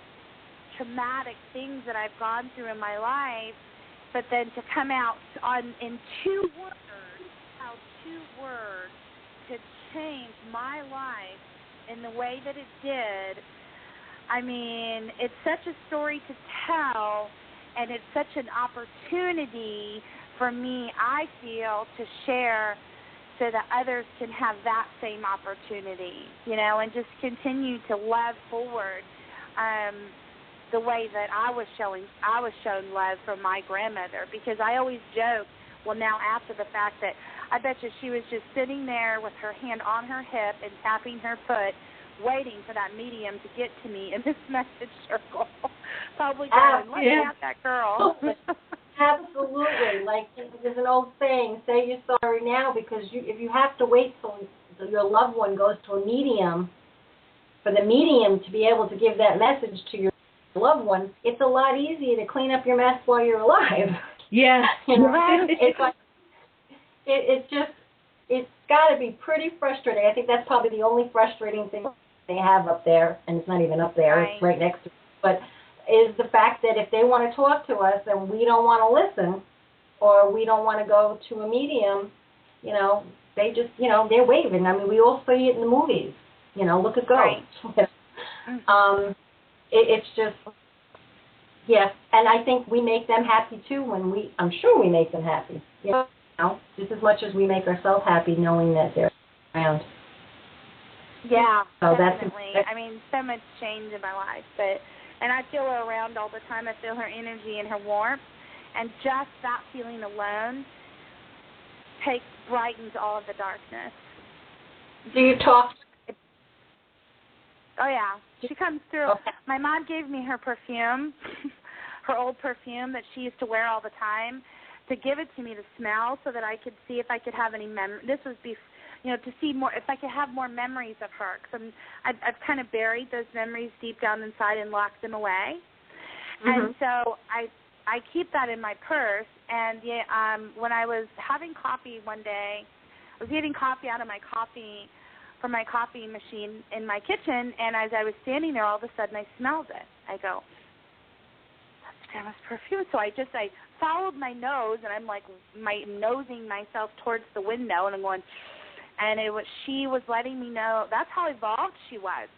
traumatic things that I've gone through in my life, but then to come out in 2 words, how 2 words could change my life in the way that it did. I mean, it's such a story to tell, and it's such an opportunity for me, I feel, to share so that others can have that same opportunity, and just continue to love forward. the way that I was shown love from my grandmother, because I always joke, well, now after the fact, that I bet you she was just sitting there with her hand on her hip and tapping her foot, waiting for that medium to get to me in this message circle. Probably going, look at that girl. Absolutely. Like, there's an old saying, say you're sorry now, because if you have to wait till your loved one goes to a medium, for the medium to be able to give that message to your loved one, it's a lot easier to clean up your mess while you're alive. Yeah. You know, it's like, it's got to be pretty frustrating. I think that's probably the only frustrating thing they have up there, and it's not even up there, right. It's right next to it, but is the fact that if they want to talk to us and we don't want to listen, or we don't want to go to a medium, you know, they just, you know, they're waving. I mean, we all see it in the movies. You know, look at Ghosts. Right. It's just, yeah, and I think we make them happy too I'm sure we make them happy. You know, just as much as we make ourselves happy knowing that they're around. Yeah, so definitely. I mean, so much change in my life, and I feel her around all the time. I feel her energy and her warmth, and just that feeling alone brightens all of the darkness. Do you talk? Oh, yeah. She comes through. Okay. My mom gave me her perfume, her old perfume that she used to wear all the time, to give it to me to smell so that I could see if I could have any This was to see more, if I could have more memories of her. Because I've kind of buried those memories deep down inside and locked them away. Mm-hmm. And so I keep that in my purse. And when I was having coffee one day, I was getting coffee out of from my coffee machine in my kitchen, and as I was standing there, all of a sudden I smelled it. I go, that's Grandma's perfume. So I followed my nose, and I'm like nosing myself towards the window, and I'm going, and she was letting me know. That's how evolved she was.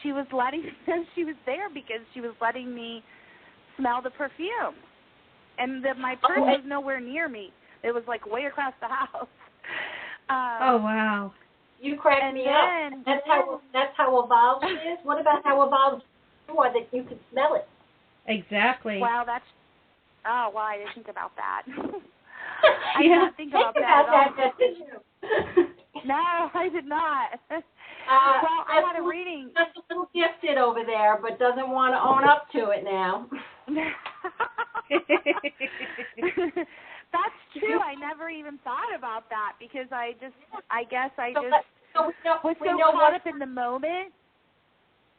She was letting me know she was there because she was letting me smell the perfume. And my purse was nowhere near me. It was like way across the house. Oh, wow. You cracked me up. That's how evolved she is. What about how evolved you are that you could smell it? Exactly. Well, I didn't think about that. I did not think about that at all. Did you? No, I did not. Well, I had a reading. That's a little gifted over there, but doesn't want to own up to it now. That's true. I never even thought about that because I guess I was so caught up in the moment.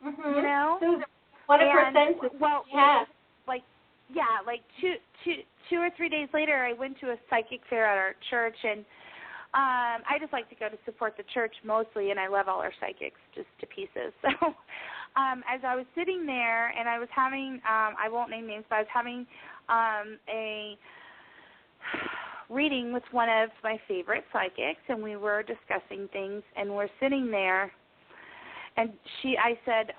Mm-hmm. You know? Susan, what a percentage you have? Like 2 or 3 days later, I went to a psychic fair at our church, and I just like to go to support the church mostly, and I love all our psychics just to pieces. So as I was sitting there, and I was having, I won't name names, but I was having a reading with one of my favorite psychics, and we were discussing things, and we're sitting there, and she said,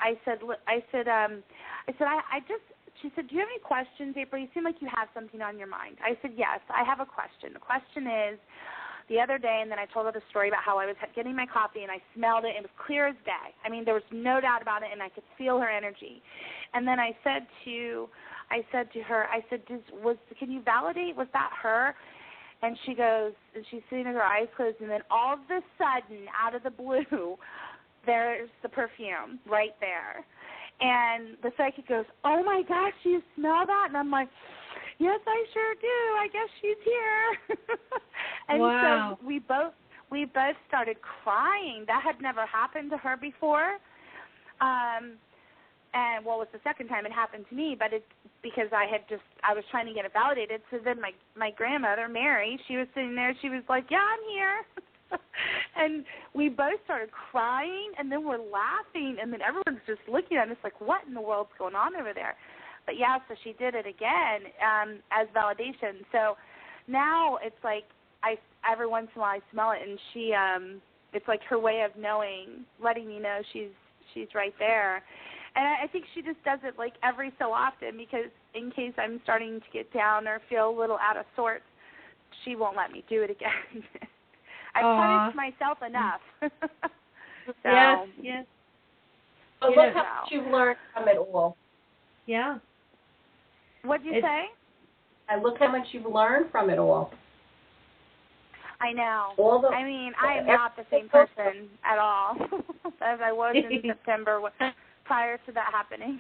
do you have any questions, April? You seem like you have something on your mind. I said, yes, I have a question. The question is, the other day, and then I told her the story about how I was getting my coffee, and I smelled it. It was clear as day. I mean, there was no doubt about it, and I could feel her energy. And then I said to her, can you validate, was that her? And she goes, and she's sitting with her eyes closed, and then all of a sudden, out of the blue, there's the perfume right there. And the psychic goes, oh, my gosh, you smell that? And I'm like, yes, I sure do. I guess she's here. And wow. So we both started crying. That had never happened to her before. And it was the second time it happened to me, but it's because I was trying to get it validated. So then my grandmother, Mary, she was sitting there. She was like, yeah, I'm here. And we both started crying, and then we're laughing, and then everyone's just looking at us like, what in the world's going on over there? But, yeah, so she did it again as validation. So now it's like every once in a while I smell it, and she it's like her way of knowing, letting me know she's right there. And I think she just does it like every so often because in case I'm starting to get down or feel a little out of sorts, she won't let me do it again. I've punished myself enough. So, yes. But look how much you've learned from it all. Yeah. What'd you say? I look how much you've learned from it all. I know. I am not the same person at all as I was in September prior to that happening.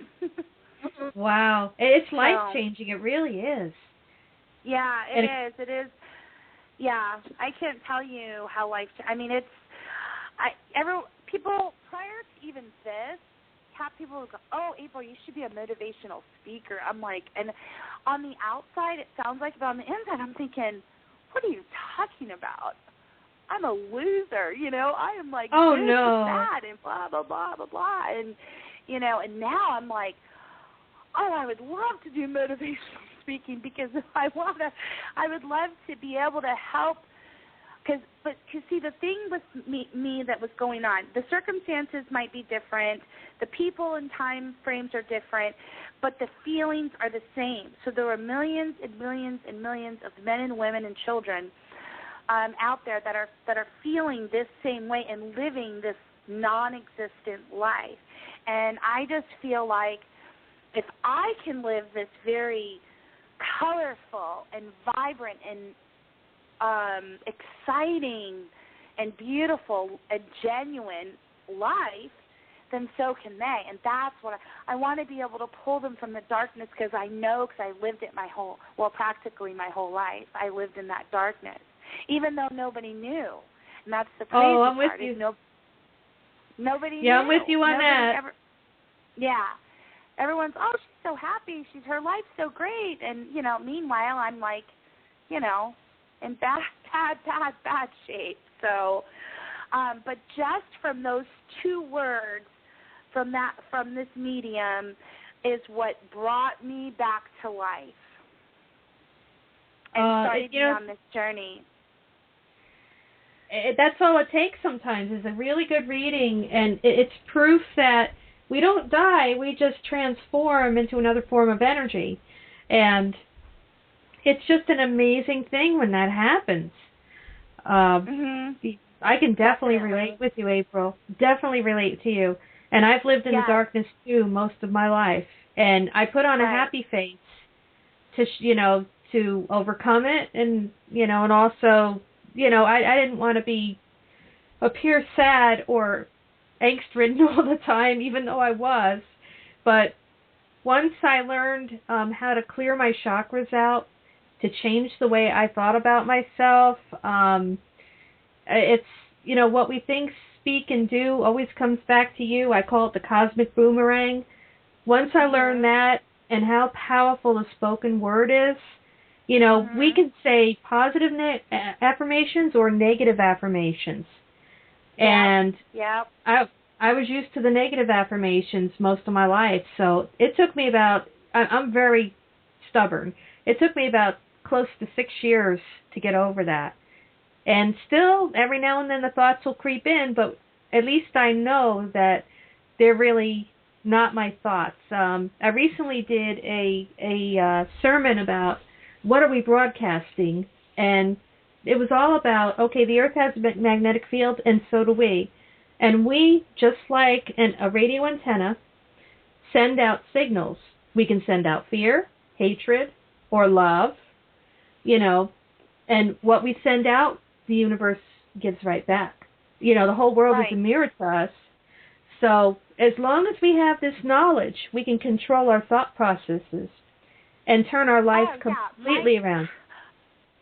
Wow. It's life-changing. It really is. Yeah, it is. Yeah, I can't tell you how people prior to even this, people would go, "Oh, April, you should be a motivational speaker." I'm like, and on the outside it sounds like, but on the inside I'm thinking, what are you talking about? I'm a loser, I am like, oh, this no. and that and blah, blah, blah, blah, blah. And, and now I'm like, oh, I would love to do motivational speaking because I would love to be able to help. But see, the thing with me that was going on, the circumstances might be different, the people and time frames are different, but the feelings are the same. So there are millions and millions and millions of men and women and children out there that are feeling this same way and living this non-existent life. And I just feel like if I can live this very colorful and vibrant and exciting and beautiful and genuine life, then so can they. And that's what I want to be able to pull them from the darkness, because I lived it practically my whole life. I lived in that darkness, even though nobody knew. And that's the crazy part. I'm with you. Nobody knew. Yeah, I'm with you on that. Everyone's, oh, she's so happy. Her life's so great. And, meanwhile, I'm like, in bad shape. So, but just from those 2 words, from this medium, is what brought me back to life and started me on this journey. That's all it takes sometimes, is a really good reading, and it's proof that we don't die, we just transform into another form of energy. And it's just an amazing thing when that happens. I can definitely relate with you, April. Definitely relate to you. And I've lived in the darkness, too, most of my life. And I put on a happy face to overcome it. And, and also, I didn't want to appear sad or angst-ridden all the time, even though I was. But once I learned how to clear my chakras out, to change the way I thought about myself, it's, what we think, speak, and do always comes back to you. I call it the cosmic boomerang. Once I learned that and how powerful the spoken word is, we can say positive affirmations or negative affirmations. And I was used to the negative affirmations most of my life, so it took me I'm very stubborn. It took me about close to 6 years to get over that. And still, every now and then the thoughts will creep in, but at least I know that they're really not my thoughts. I recently did a sermon about what are we broadcasting, and it was all about, the Earth has a magnetic field, and so do we. And we, just like a radio antenna, send out signals. We can send out fear, hatred, or love, and what we send out, the universe gives right back. The whole world is a mirror to us. So as long as we have this knowledge, we can control our thought processes and turn our life completely around.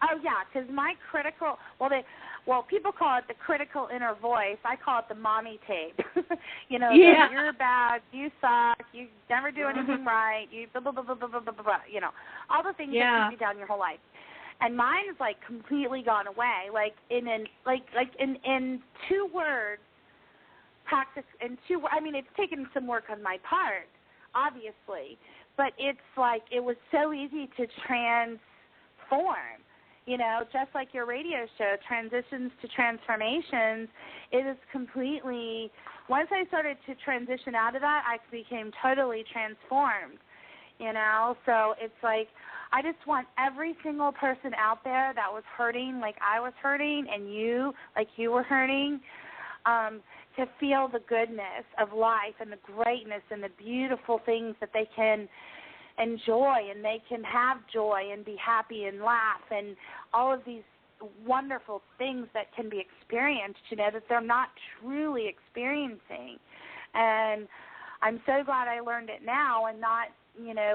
Oh, yeah, because my critical, people call it the critical inner voice. I call it the mommy tape. You're bad, you suck, you never do anything right, you blah, blah, blah, blah, blah, blah, blah, blah, all the things that keep you down your whole life. And mine is, completely gone away. In 2 words, practice, it's taken some work on my part, obviously, but it's it was so easy to transform. Just like your radio show, Transitions to Transformations, it is completely, once I started to transition out of that, I became totally transformed, So it's I just want every single person out there that was hurting like I was hurting and you, like you were hurting, to feel the goodness of life and the greatness and the beautiful things that they can enjoy, and they can have joy and be happy and laugh and all of these wonderful things that can be experienced, that they're not truly experiencing. And I'm so glad I learned it now and not,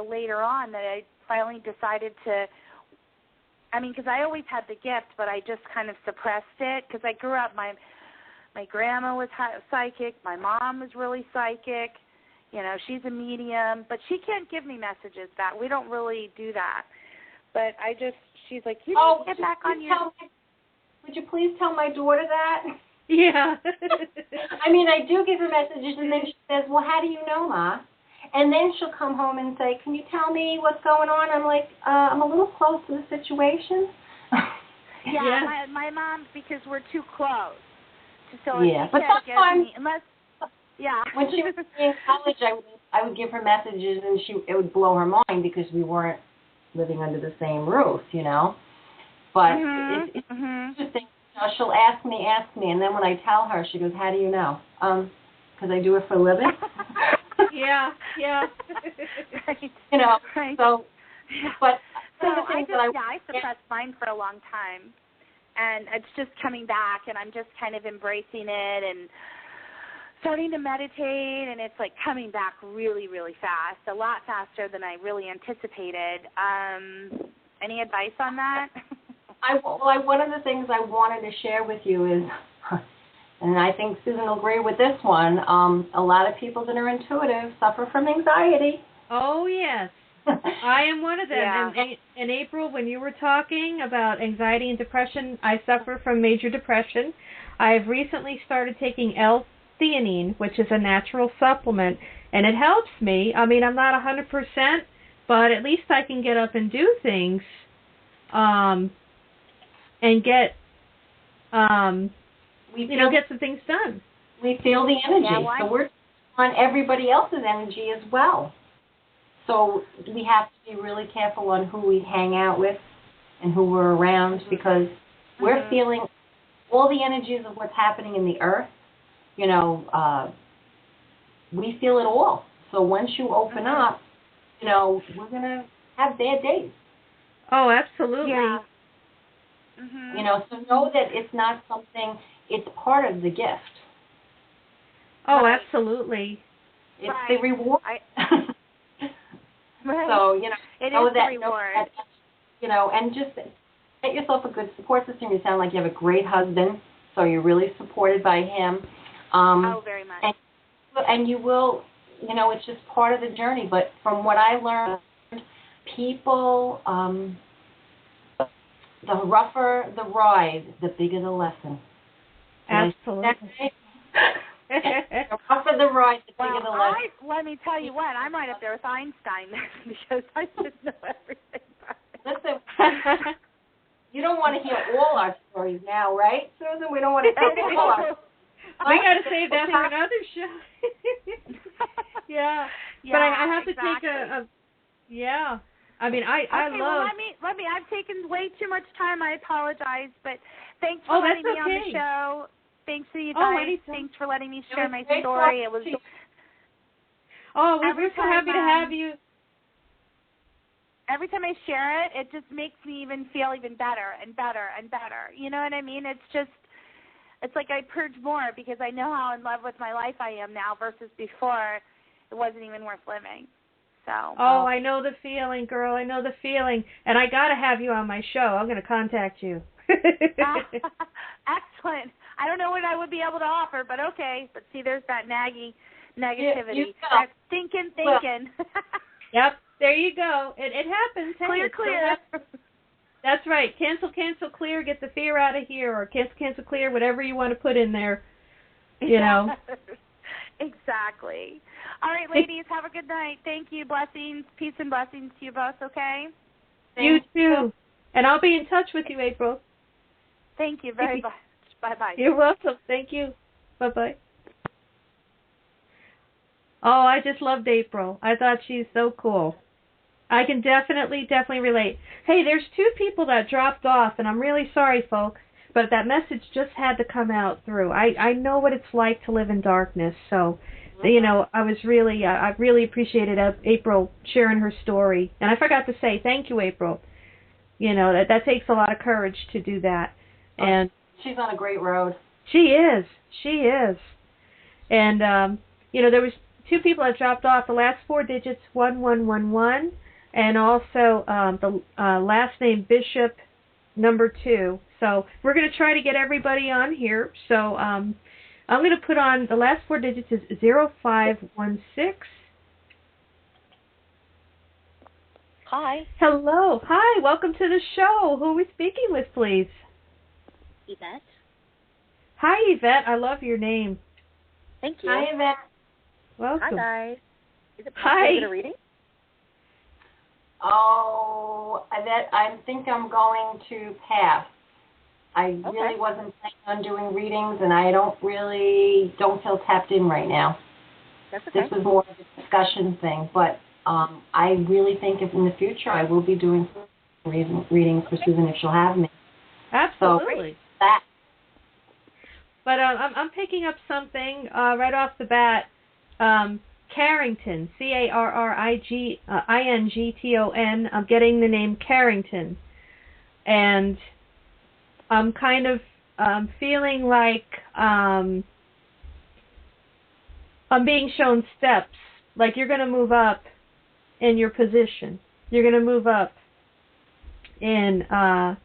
later on, that I finally decided to, because I always had the gift, but I just kind of suppressed it because I grew up, my grandma was psychic, my mom was really psychic, she's a medium, but she can't give me messages back. We don't really do that. But she's like, you need to get back on your... Would you please tell my daughter that? Yeah. I do give her messages, and then she says, well, how do you know, Ma? And then she'll come home and say, can you tell me what's going on? I'm like, I'm a little close to the situation. Yeah. My mom, because we're too close. So but sometimes, yeah. When she was in college, I would give her messages, and it would blow her mind because we weren't living under the same roof, But it's interesting. She'll ask me, and then when I tell her, she goes, how do you know? Because I do it for a living. Yeah. Right. Right. So, but I suppressed mine for a long time, and it's just coming back, and I'm just kind of embracing it and starting to meditate, and it's like coming back really, really fast, a lot faster than I really anticipated. Any advice on that? One of the things I wanted to share with you is, and I think Susan will agree with this one, a lot of people that are intuitive suffer from anxiety. Oh, yes. I am one of them. Yeah. And in April, when you were talking about anxiety and depression, I suffer from major depression. I've recently started taking L-theanine, which is a natural supplement, and it helps me. I'm not 100%, but at least I can get up and do things and get, get some things done. We feel the energy, so we're on everybody else's energy as well. So we have to be really careful on who we hang out with and who we're around, because we're feeling all the energies of what's happening in the earth. We feel it all. So once you open up, we're going to have bad days. Oh, absolutely. Yeah. So know that it's not something, it's part of the gift. Oh, absolutely. It's the reward. So, it is know the that, reward. And just get yourself a good support system. You sound like you have a great husband, so you're really supported by him. Very much. And you will, it's just part of the journey. But from what I learned, people, the rougher the ride, the bigger the lesson. Absolutely. The rougher the ride, the bigger the lesson. Let me tell you what, I'm right up there with Einstein because I just know everything. Listen, you don't want to hear all our stories now, right, Susan? We don't want to hear all our. We got to save that for another show. Yeah. But I have to take a yeah. I love. Well, let me. I've taken way too much time. I apologize, but thanks for letting me on the show. Thanks to you guys. Thanks for letting me share my story. It was. Oh, we're so happy to have you. Every time I share it, it just makes me even feel even better and better and better. You know what I mean? It's like I purge more because I know how in love with my life I am now versus before. It wasn't even worth living. So. Oh, I know the feeling, girl. I know the feeling. And I got to have you on my show. I'm going to contact you. Excellent. I don't know what I would be able to offer, but okay. But see, there's that negativity. That thinking. Yep. There you go. It happens. Hey, clear. That's right. Cancel, clear. Get the fear out of here, or cancel, clear. Whatever you want to put in there. Exactly. All right, ladies, have a good night. Thank you. Blessings, peace and blessings to you both, okay? You too. And I'll be in touch with you, April. Thank you very much. Bye-bye. You're welcome. Thank you. Bye-bye. Oh, I just loved April. I thought she's so cool. I can definitely relate. Hey, there's 2 people that dropped off, and I'm really sorry, folks. but that message just had to come out through. I know what it's like to live in darkness, so you know, I really appreciated April sharing her story. And I forgot to say thank you, April. You know, that takes a lot of courage to do that. And she's on a great road. She is. And you know, there was 2 people that dropped off. The last 4 digits 1111, and also the last name Bishop number 2. So we're going to try to get everybody on here. So I'm going to put on the last 4 digits is 0516. Hi. Hello. Hi. Welcome to the show. Who are we speaking with, please? Yvette. Hi, Yvette. I love your name. Thank you. Hi, Yvette. Welcome. Hi, guys. Is it possible to get a reading? Oh, Yvette, I think I'm going to pass. I really wasn't planning on doing readings, and I don't feel tapped in right now. That's okay. This was more of a discussion thing, but I really think if in the future I will be doing readings for Susan if she'll have me. Absolutely. So, that. But I'm picking up something right off the bat. Carrington, Carrington. I'm getting the name Carrington, and I'm kind of feeling like I'm being shown steps. Like you're going to move up in your position. You're going to move up in kind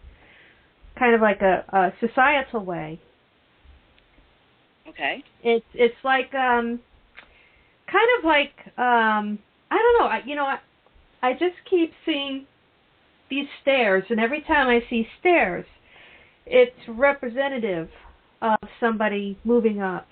of like a societal way. Okay. It's like kind of like I don't know. I just keep seeing these stairs, and every time I see stairs, it's representative of somebody moving up.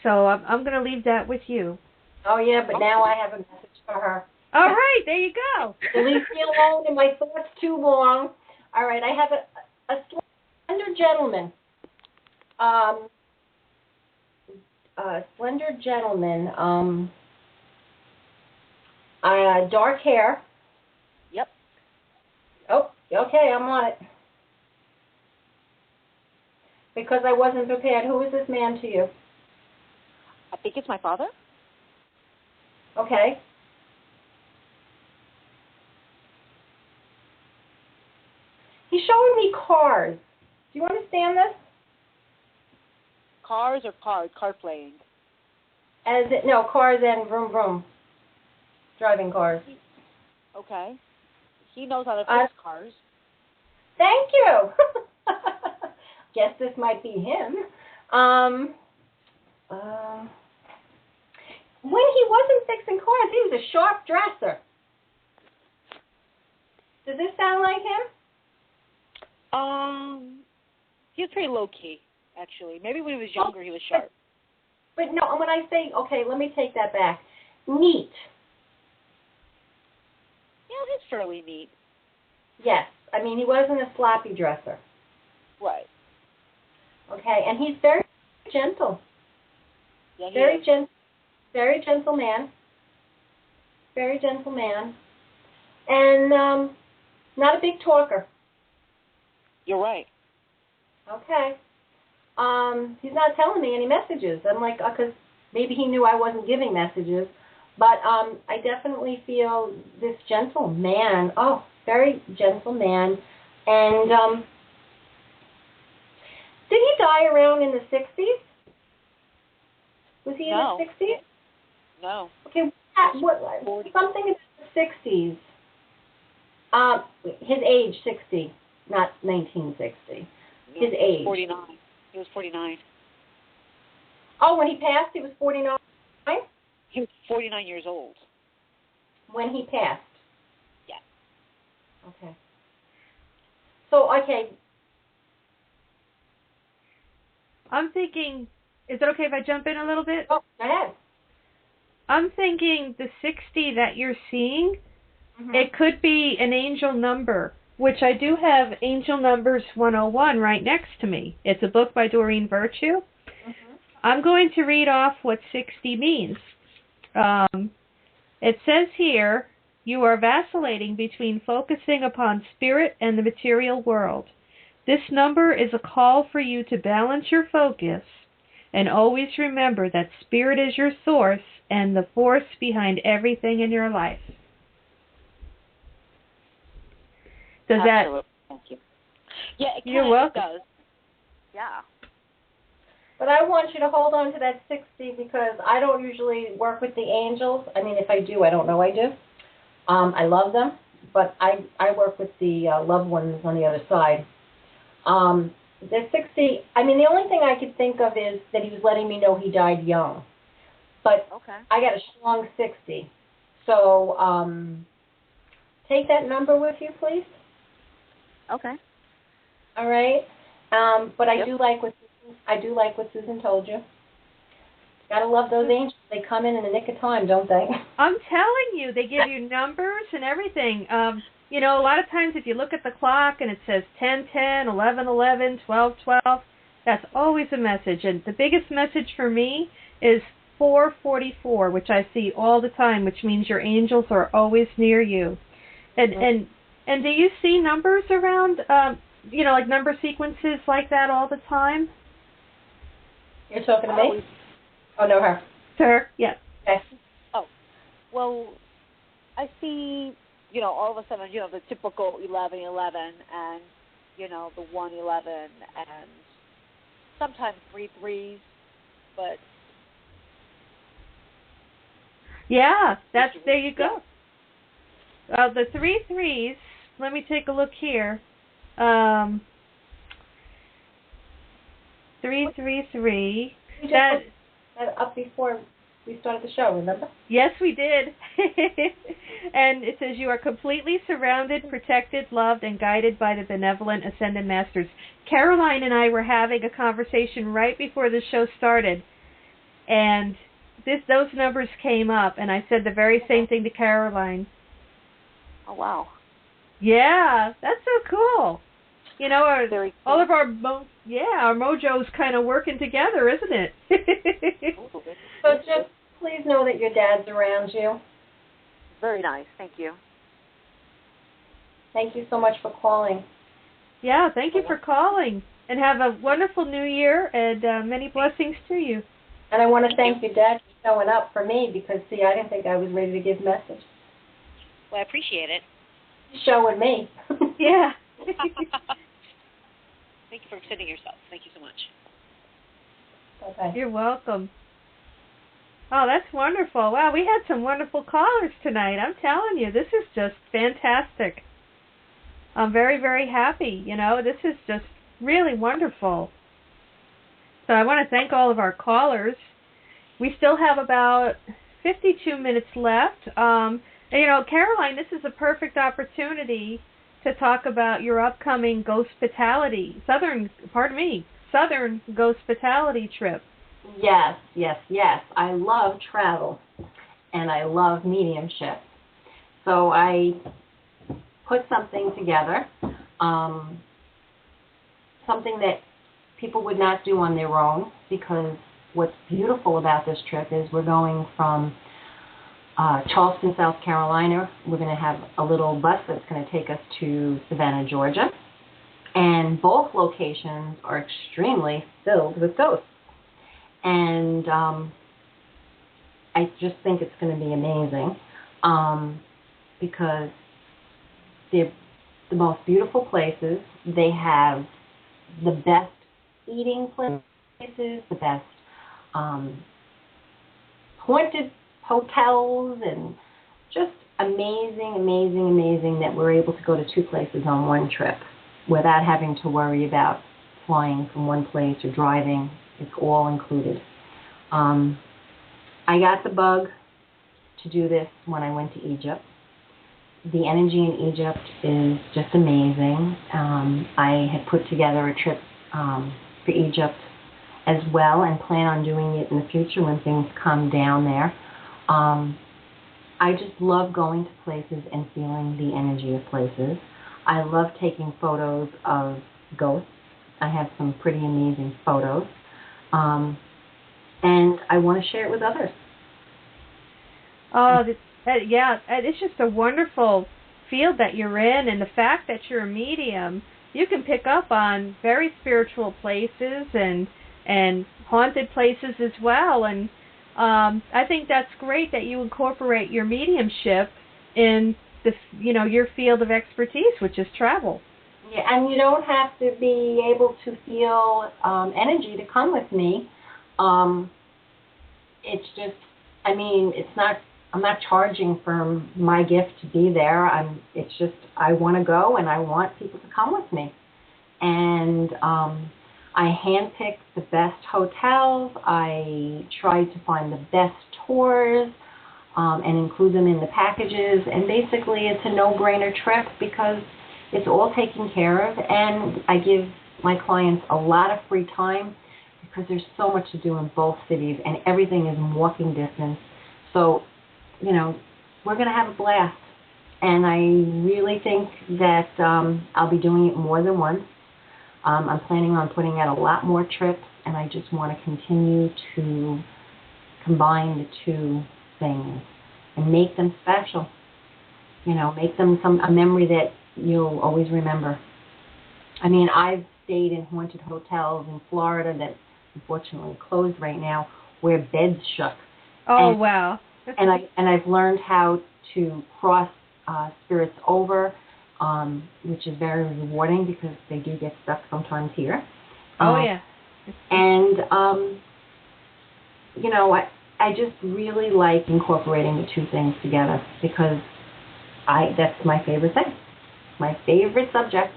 So I'm going to leave that with you. Oh yeah, but now I have a message for her. All right, there you go. Leave me alone in my thoughts too long. All right, I have a slender gentleman. Dark hair. Yep. Oh, okay, I'm on it. Because I wasn't prepared. Who is this man to you? I think it's my father. Okay. He's showing me cars. Do you understand this? Cars or cards? Card playing. No, cars and vroom vroom. Driving cars. Okay. He knows how to fix cars. Thank you. Guess this might be him. When he wasn't fixing cars, he was a sharp dresser. Does this sound like him? He was pretty low key, actually. Maybe when he was younger, he was sharp. But no, when I say, okay, let me take that back. Neat. Yeah, he's fairly neat. Yes. I mean, he wasn't a sloppy dresser. Right. Okay, and he's very gentle. Yeah, Very gentle man. Very gentle man. And not a big talker. You're right. Okay. He's not telling me any messages. I'm like, because maybe he knew I wasn't giving messages. But I definitely feel this gentle man. Oh, very gentle man. And did he die around in the 60s? Was he in the 60s? No. Okay, something in the 60s. His age, 60, not 1960. No, his age. 49. He was 49. Oh, when he passed, he was 49? He was 49 years old. When he passed? Yeah. Okay. So, okay. I'm thinking, is it okay if I jump in a little bit? Oh, go ahead. I'm thinking the 60 that you're seeing, it could be an angel number, which I do have Angel Numbers 101 right next to me. It's a book by Doreen Virtue. I'm going to read off what 60 means. It says here, you are vacillating between focusing upon spirit and the material world. This number is a call for you to balance your focus and always remember that Spirit is your source and the force behind everything in your life. Does Absolutely. Thank you. Yeah, You're welcome. It does. Yeah. But I want you to hold on to that 60 because I don't usually work with the angels. I mean, if I do, I don't know I do. I love them, but I work with the loved ones on the other side. The 60, I mean, the only thing I could think of is that he was letting me know he died young. But okay. I got a strong 60. So take that number with you, please. Okay. All right. But Yep. I do like what Susan told you. Gotta love those angels. They come in the nick of time, don't they? I'm telling you, they give you numbers and everything. You know, a lot of times if you look at the clock and it says 10:10, 11:11, 12:12, that's always a message. And the biggest message for me is 4:44, which I see all the time, which means your angels are always near you. And do you see numbers around? You know, like number sequences like that all the time? You're talking to me? Oh, no, her. Sir, yes. Okay. Oh, well, I see, you know, all of a sudden, you know, the typical 11:11 and, you know, the 1:11 and sometimes 3 3s, but... Yeah, there you go. The 3 3s, let me take a look here. 333. That up before we started the show, remember? Yes, we did. And it says, you are completely surrounded, protected, loved, and guided by the benevolent Ascended Masters. Karoline and I were having a conversation right before the show started, and those numbers came up, and I said the very same thing to Karoline. Oh, wow. Yeah, that's so cool. You know, Very cool. all of our mojo's kind of working together, isn't it? So just please know that your dad's around you. Very nice. Thank you. Thank you so much for calling. Yeah, thank you for calling. And have a wonderful new year and many blessings to you. And I want to thank your dad for showing up for me because, see, I didn't think I was ready to give message. Well, I appreciate it. Showing me. Yeah. Thank you for extending yourself. Thank you so much. Okay. You're welcome. Oh, that's wonderful. Wow, we had some wonderful callers tonight. I'm telling you, this is just fantastic. I'm very, very happy. You know, this is just really wonderful. So I want to thank all of our callers. We still have about 52 minutes left. You know, Karoline, this is a perfect opportunity to talk about your upcoming Ghostpitality, Southern Ghostpitality trip. Yes. I love travel, and I love mediumship. So I put something together, something that people would not do on their own, because what's beautiful about this trip is we're going from Charleston, South Carolina. We're going to have a little bus that's going to take us to Savannah, Georgia. And both locations are extremely filled with ghosts. And I just think it's going to be amazing because they're the most beautiful places. They have the best eating places, the best haunted hotels, and just amazing that we're able to go to 2 places on one trip without having to worry about flying from one place or driving. It's all included. I got the bug to do this when I went to Egypt. The energy in Egypt is just amazing. I had put together a trip for Egypt as well and plan on doing it in the future when things calm down there. I just love going to places and feeling the energy of places. I love taking photos of ghosts. I have some pretty amazing photos. And I want to share it with others. Oh, yeah, it's just a wonderful field that you're in, and the fact that you're a medium, you can pick up on very spiritual places and haunted places as well. And I think that's great that you incorporate your mediumship in the your field of expertise, which is travel. Yeah, and you don't have to be able to feel energy to come with me. It's just, I mean, I'm not charging for my gift to be there. It's just, I want to go and I want people to come with me. And I handpick the best hotels. I try to find the best tours and include them in the packages. And basically, it's a no-brainer trip because it's all taken care of. And I give my clients a lot of free time because there's so much to do in both cities, and everything is in walking distance. So, we're going to have a blast. And I really think that I'll be doing it more than once. I'm planning on putting out a lot more trips, and I just want to continue to combine the two things and make them special. Make them a memory that you'll always remember. I mean, I've stayed in haunted hotels in Florida that unfortunately closed right now, where beds shook. Oh, wow. And I've learned how to cross spirits over, which is very rewarding because they do get stuck sometimes here. Oh, yeah. And, I just really like incorporating the two things together because that's my favorite thing, my favorite subject.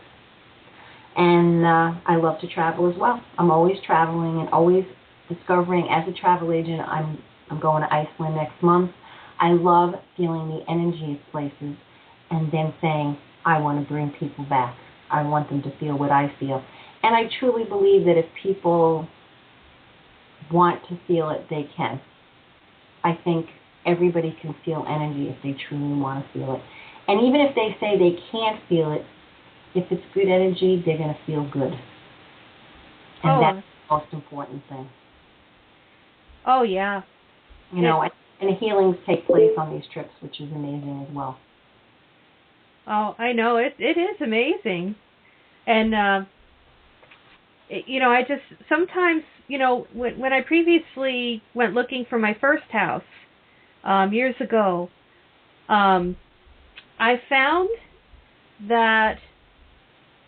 And I love to travel as well. I'm always traveling and always discovering. As a travel agent, I'm going to Iceland next month. I love feeling the energy of places and then saying, I want to bring people back. I want them to feel what I feel. And I truly believe that if people want to feel it, they can. I think everybody can feel energy if they truly want to feel it. And even if they say they can't feel it, if it's good energy, they're going to feel good. And that's the most important thing. Oh, yeah. And healings take place on these trips, which is amazing as well. Oh, I know. It is amazing. And, I just, sometimes, when I previously went looking for my first house, years ago, I found that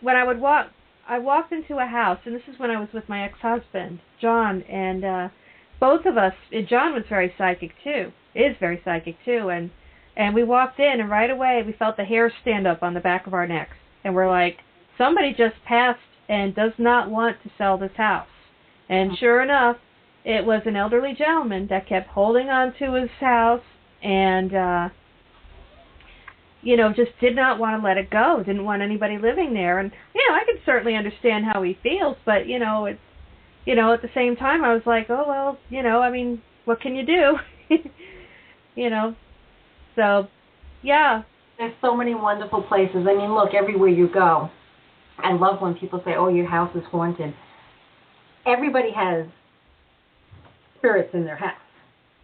when I walked into a house, and this is when I was with my ex-husband, John, and both of us, John was very psychic too, is very psychic too, and we walked in, and right away we felt the hair stand up on the back of our necks, and we're like, somebody just passed and does not want to sell this house. And sure enough, it was an elderly gentleman that kept holding on to his house and just did not want to let it go, didn't want anybody living there. And, I can certainly understand how he feels, but, it's, at the same time, I was like, oh, well, I mean, what can you do? So, yeah. There's so many wonderful places. I mean, look, everywhere you go, I love when people say, oh, your house is haunted. Everybody has spirits in their house,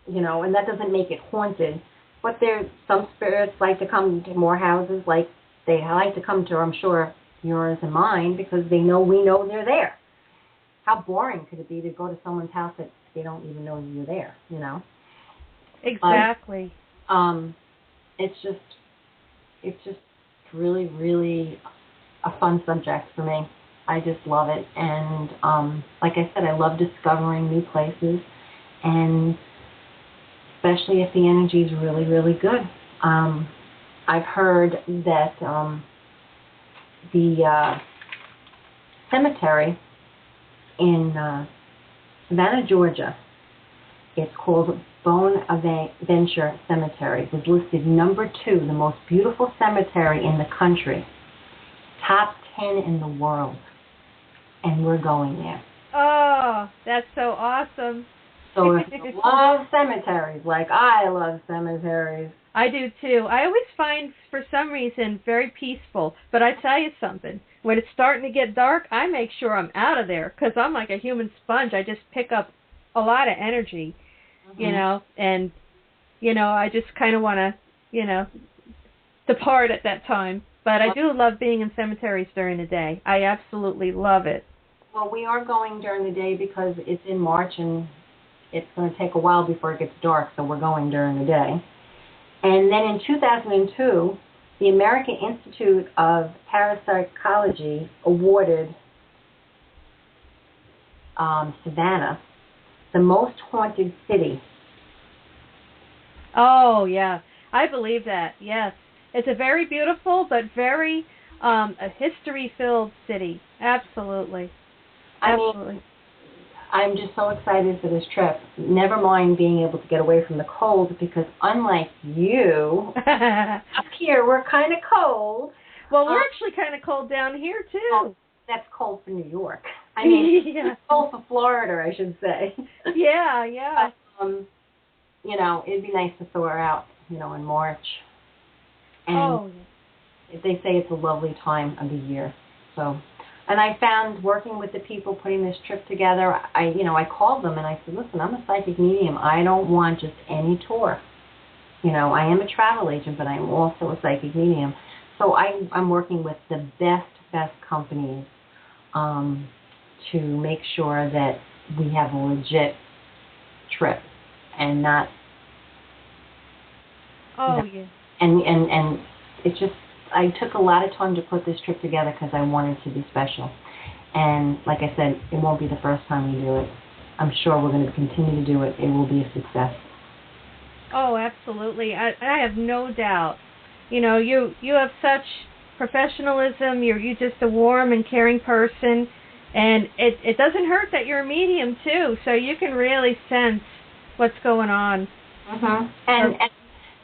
and that doesn't make it haunted. But some spirits like to come to more houses, like they like to come to, I'm sure, yours and mine, because we know they're there. How boring could it be to go to someone's house that they don't even know you're there, Exactly. It's just really, really a fun subject for me. I just love it. And like I said, I love discovering new places, and especially if the energy is really, really good. I've heard that the cemetery in Savannah, Georgia, it's called Bonaventure Cemetery, was listed number 2, the most beautiful cemetery in the country, top 10 in the world, and we're going there. Oh, that's so awesome. So if you love cemeteries, like I love cemeteries. I do too. I always find, for some reason, very peaceful. But I tell you something, when it's starting to get dark, I make sure I'm out of there, because I'm like a human sponge. I just pick up a lot of energy, and, I just kind of want to, depart at that time. But I do love being in cemeteries during the day. I absolutely love it. Well, we are going during the day because it's in March and it's going to take a while before it gets dark, so we're going during the day. And then in 2002, the American Institute of Parapsychology awarded Savannah the most haunted city. Oh, yeah. I believe that, yes. It's a very beautiful but very a history-filled city. Absolutely. I mean, I'm just so excited for this trip. Never mind being able to get away from the cold, because unlike you, up here we're kind of cold. Well, we're actually kind of cold down here, too. Well, that's cold for New York. I mean, yeah. It's cold for Florida, I should say. Yeah, yeah. But, you know, it'd be nice to thaw her out, you know, in March. And they say it's a lovely time of the year. So, and I found working with the people putting this trip together, I called them and I said, listen, I'm a psychic medium. I don't want just any tour. You know, I am a travel agent, but I'm also a psychic medium. So I'm working with the best companies to make sure that we have a legit trip and not. Oh, yeah. And it's just, I took a lot of time to put this trip together because I wanted it to be special. And like I said, it won't be the first time we do it. I'm sure we're going to continue to do it. It will be a success. Oh, absolutely. I have no doubt. You know, you have such professionalism. You're just a warm and caring person. And it doesn't hurt that you're a medium, too. So you can really sense what's going on. Mm-hmm.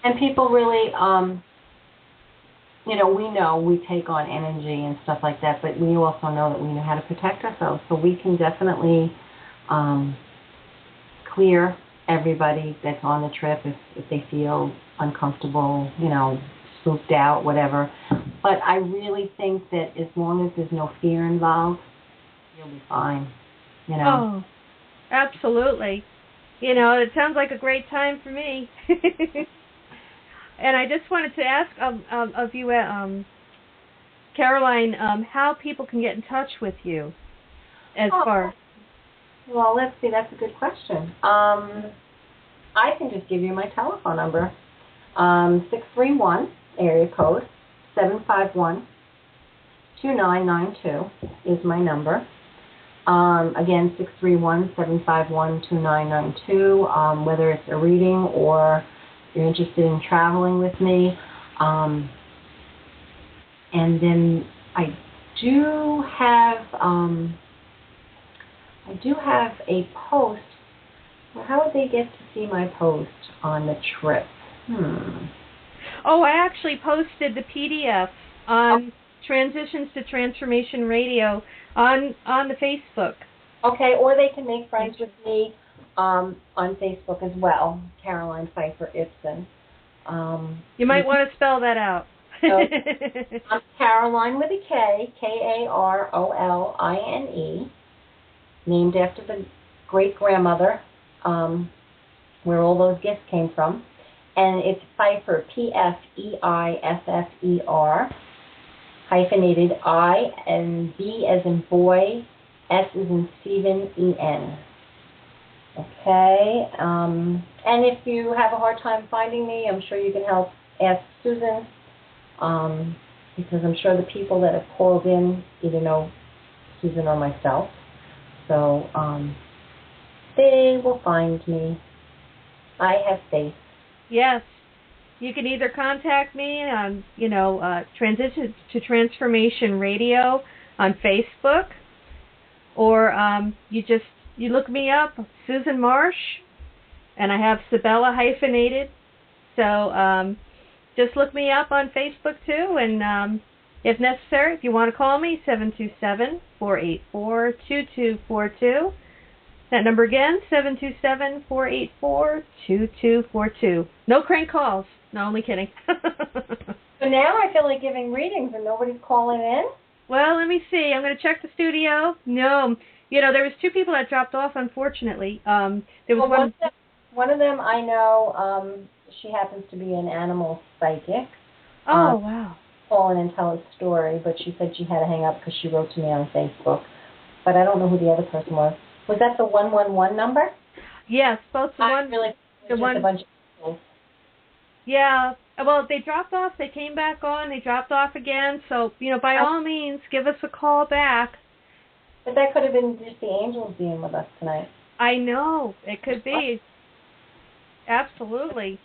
And people really, you know we take on energy and stuff like that, but we also know that we know how to protect ourselves. So we can definitely clear everybody that's on the trip if they feel uncomfortable, you know, spooked out, whatever. But I really think that as long as there's no fear involved, you'll be fine, you know. Oh, absolutely. You know, it sounds like a great time for me. And I just wanted to ask of you, Karoline, how people can get in touch with you as far. Well, let's see. That's a good question. I can just give you my telephone number. 631 area code 751-2992 is my number. Again, 631-751-2992. Whether it's a reading or you're interested in traveling with me. And then I do have a post. Well, how would they get to see my post on the trip? Oh, I actually posted the PDF on Transitions to Transformation Radio on the Facebook. Okay, or they can make friends with me on Facebook as well, Karoline Pfeiffer Ibsen. You might want to spell that out. I'm Karoline with a K, Karoline, named after the great-grandmother where all those gifts came from. And it's Pfeiffer, Pfeiffer, hyphenated I and B as in boy, S as in Stephen, EN. Okay, and if you have a hard time finding me, I'm sure you can help ask Susan, because I'm sure the people that have called in either know Susan or myself. So they will find me. I have faith. Yes. You can either contact me on, Transition to Transformation Radio on Facebook, or you look me up, Susan Marsh, and I have Sabella hyphenated. So just look me up on Facebook too, and if necessary, if you want to call me, 727-484-2242. That number again, 727-484-2242. No crank calls. No, only kidding. So now I feel like giving readings and nobody's calling in? Well, let me see. I'm going to check the studio. No. There was two people that dropped off, unfortunately. There was one of them I know, she happens to be an animal psychic. Oh, wow. call in and tell a story, but she said she had to hang up because she wrote to me on Facebook. But I don't know who the other person was. Was that the 111 number? Yes, both the one. Really, the one. A bunch of people. Yeah. Well, they dropped off. They came back on. They dropped off again. So, by all means, give us a call back. But that could have been just the angels being with us tonight. I know. It could be. Absolutely.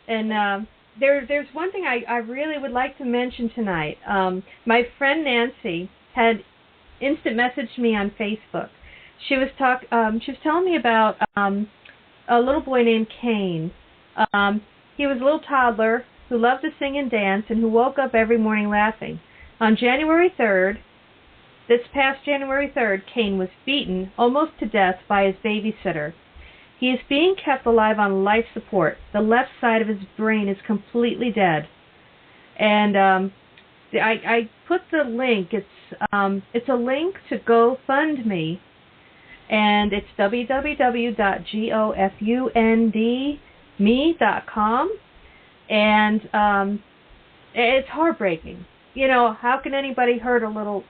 And there's one thing I really would like to mention tonight. My friend Nancy had instant messaged me on Facebook. She was telling me about a little boy named Cain. He was a little toddler who loved to sing and dance and who woke up every morning laughing. On January 3rd, this past January 3rd, Cain was beaten almost to death by his babysitter. He is being kept alive on life support. The left side of his brain is completely dead. And I put the link. It's a link to GoFundMe, and it's www.gofundme.com. And it's heartbreaking. How can anybody hurt a little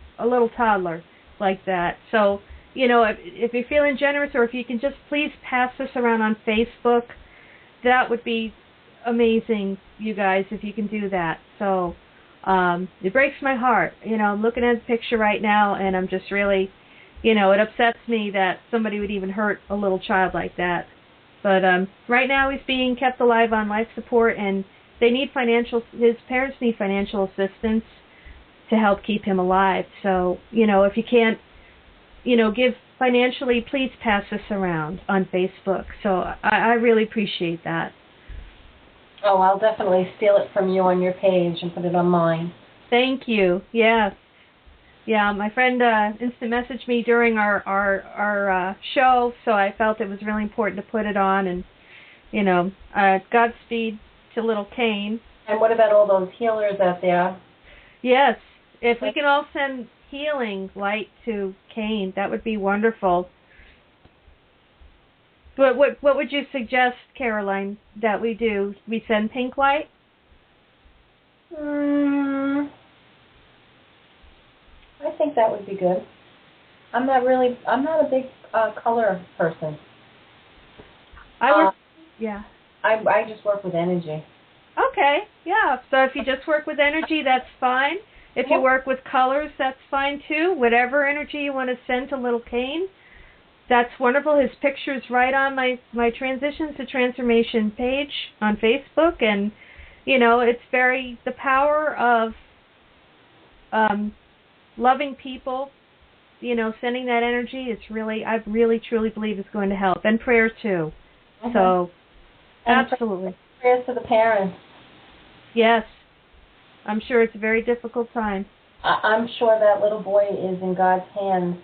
toddler like that? So, if you're feeling generous, or if you can just please pass this around on Facebook, that would be amazing, you guys, if you can do that. So, it breaks my heart. I'm looking at the picture right now, and I'm just really, it upsets me that somebody would even hurt a little child like that. But right now he's being kept alive on life support, and his parents need financial assistance to help keep him alive. So, if you can't, give financially, please pass this around on Facebook. So I really appreciate that. Oh, I'll definitely steal it from you on your page and put it on mine. Thank you. Yes. Yeah, my friend instant messaged me during our show, so I felt it was really important to put it on. And, Godspeed to little Cain. And what about all those healers out there? Yes. If we can all send healing light to Cain, that would be wonderful. But what would you suggest, Karoline, that we do? We send pink light? I think that would be good. I'm not a big color person. I just work with energy. Okay, yeah. So if you just work with energy, that's fine. If you work with colors, that's fine too. Whatever energy you want to send to little Cain, that's wonderful. His picture's right on my Transitions to Transformation page on Facebook, and it's the power of loving people, sending that energy. I really truly believe it's going to help, and prayer too. Mm-hmm. So, and absolutely. Prayers to the parents. Yes. I'm sure it's a very difficult time. I'm sure that little boy is in God's hands.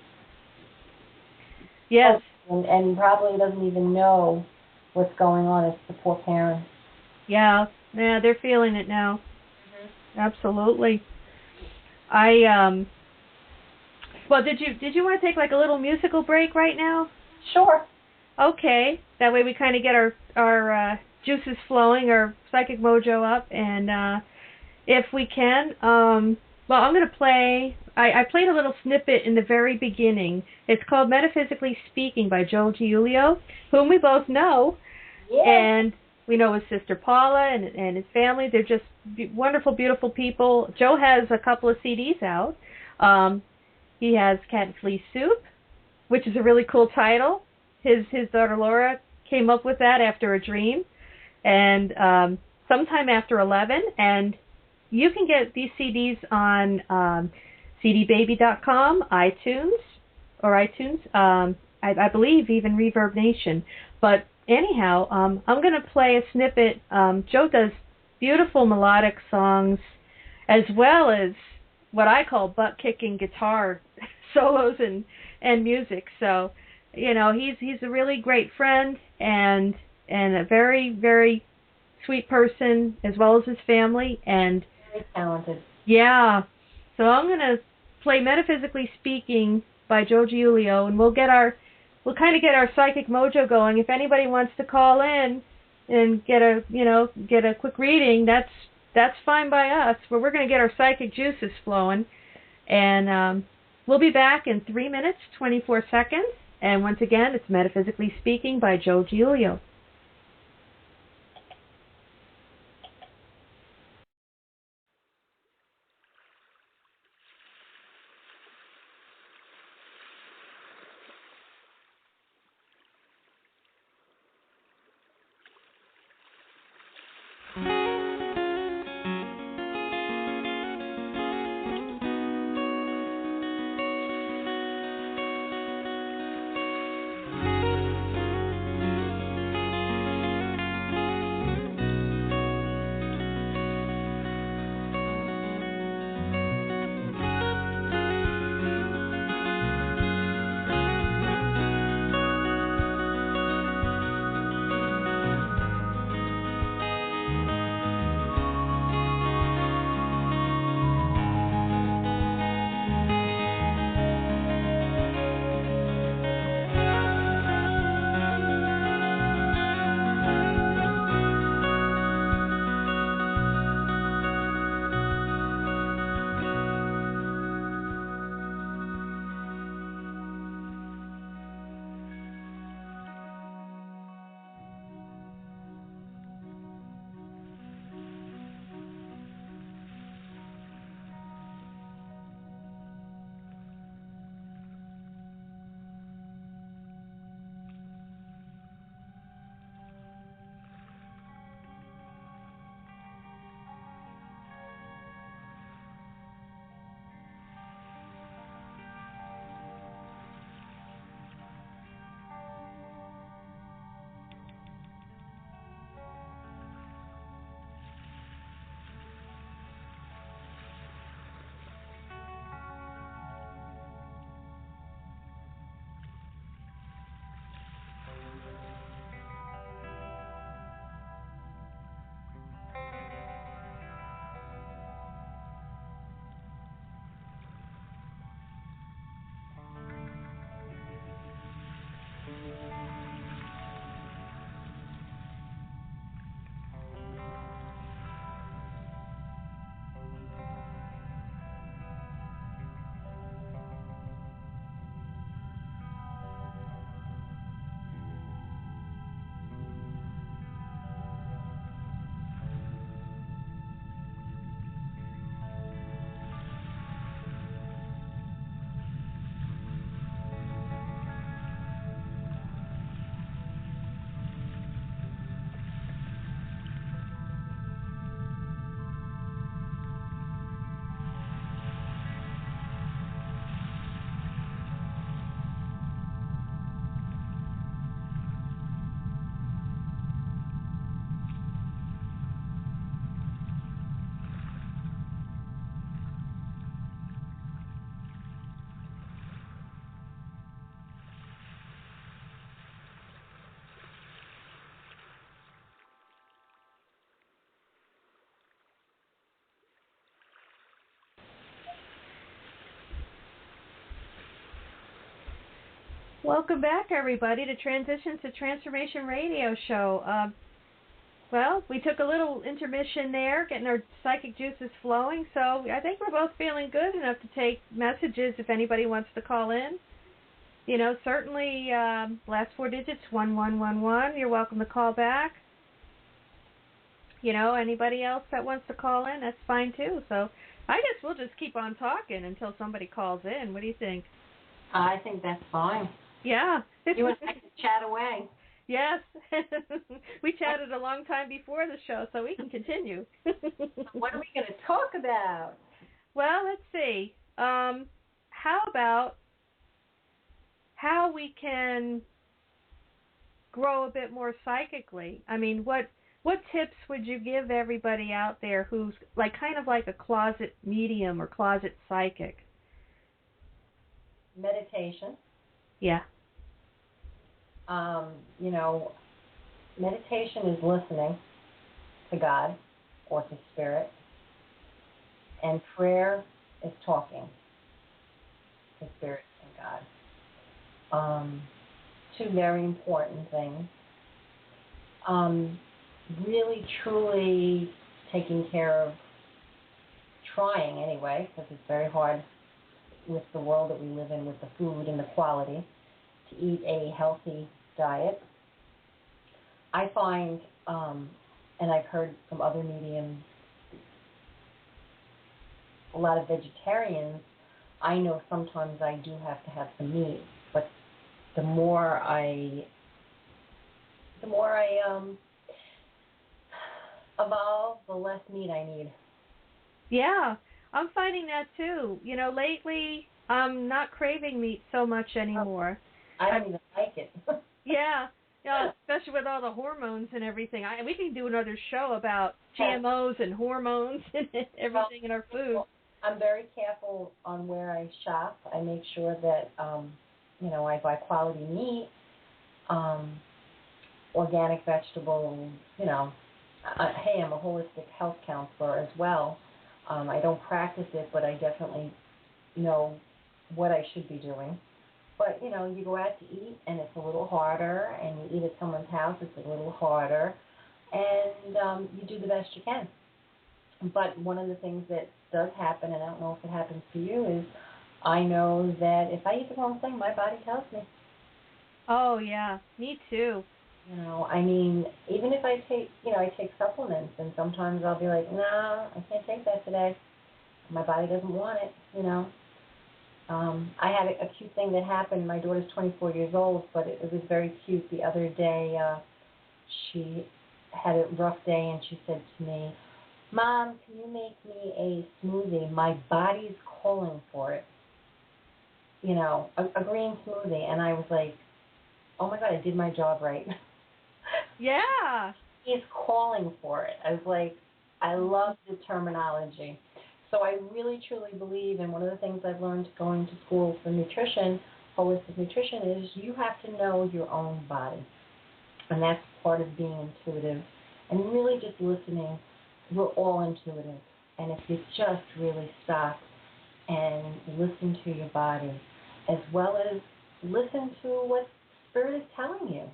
Yes. And probably doesn't even know what's going on. It's the poor parents. Yeah, they're feeling it now. Mm-hmm. Absolutely. Well, did you want to take like a little musical break right now? Sure. Okay. That way we kind of get our juices flowing, our psychic mojo up, and if we can, I'm going to play. I played a little snippet in the very beginning. It's called Metaphysically Speaking by Joe Giulio, whom we both know. Yeah. And we know his sister Paula and his family. They're just wonderful, beautiful people. Joe has a couple of CDs out. He has Cat and Flea Soup, which is a really cool title. His daughter Laura came up with that after a dream. And sometime after 11. And you can get these CDs on cdbaby.com, iTunes, I believe even Reverb Nation. But anyhow, I'm going to play a snippet. Joe does beautiful melodic songs as well as what I call butt-kicking guitar solos and music. So, he's a really great friend and a very, very sweet person, as well as his family, and very talented. Yeah. So I'm going to play Metaphysically Speaking by Joe Giulio, and we'll kind of get our psychic mojo going. If anybody wants to call in and get a quick reading, that's that's fine by us. But we're going to get our psychic juices flowing. And we'll be back in 3 minutes, 24 seconds. And once again, it's Metaphysically Speaking by Joe Giulio. Welcome back, everybody, to Transition to Transformation Radio Show. Well, we took a little intermission there, getting our psychic juices flowing, so I think we're both feeling good enough to take messages if anybody wants to call in. You know, certainly last 4 digits, 1111. You're welcome to call back. You know, anybody else that wants to call in, that's fine too. So I guess we'll just keep on talking until somebody calls in. What do you think? I think that's fine. Yeah. You and I can chat away. Yes. We chatted a long time before the show, so we can continue. What are we going to talk about? Well, let's see. How about how we can grow a bit more psychically? I mean, what tips would you give everybody out there who's kind of like a closet medium or closet psychic? Meditation. Yeah. You know, meditation is listening to God or to Spirit, and prayer is talking to Spirit and God. Two very important things. Really, truly taking care of, trying anyway, because it's very hard with the world that we live in with the food and the quality, to eat a healthy diet. I find, and I've heard from other mediums, a lot of vegetarians, I know sometimes I do have to have some meat, but the more I evolve, the less meat I need. Yeah, I'm finding that too. You know, lately I'm not craving meat so much anymore. I don't even like it. Yeah, especially with all the hormones and everything. We can do another show about GMOs and hormones and everything in our food. I'm very careful on where I shop. I make sure that, I buy quality meat, organic vegetables, hey, I'm a holistic health counselor as well. I don't practice it, but I definitely know what I should be doing. But, you go out to eat, and it's a little harder, and you eat at someone's house, it's a little harder, and you do the best you can. But one of the things that does happen, and I don't know if it happens to you, is I know that if I eat the wrong thing, my body tells me. Oh, yeah, me too. Even if I take supplements, and sometimes I'll be like, no, I can't take that today. My body doesn't want it, I had a cute thing that happened. My daughter's 24 years old, but it was very cute. The other day, she had a rough day, and she said to me, Mom, can you make me a smoothie? My body's calling for it. A green smoothie. And I was like, oh, my God, I did my job right. Yeah. He's calling for it. I was like, I love the terminology. So I really, truly believe, and one of the things I've learned going to school for nutrition, holistic nutrition, is you have to know your own body. And that's part of being intuitive. And really just listening. We're all intuitive. And if you just really stop and listen to your body, as well as listen to what Spirit is telling you.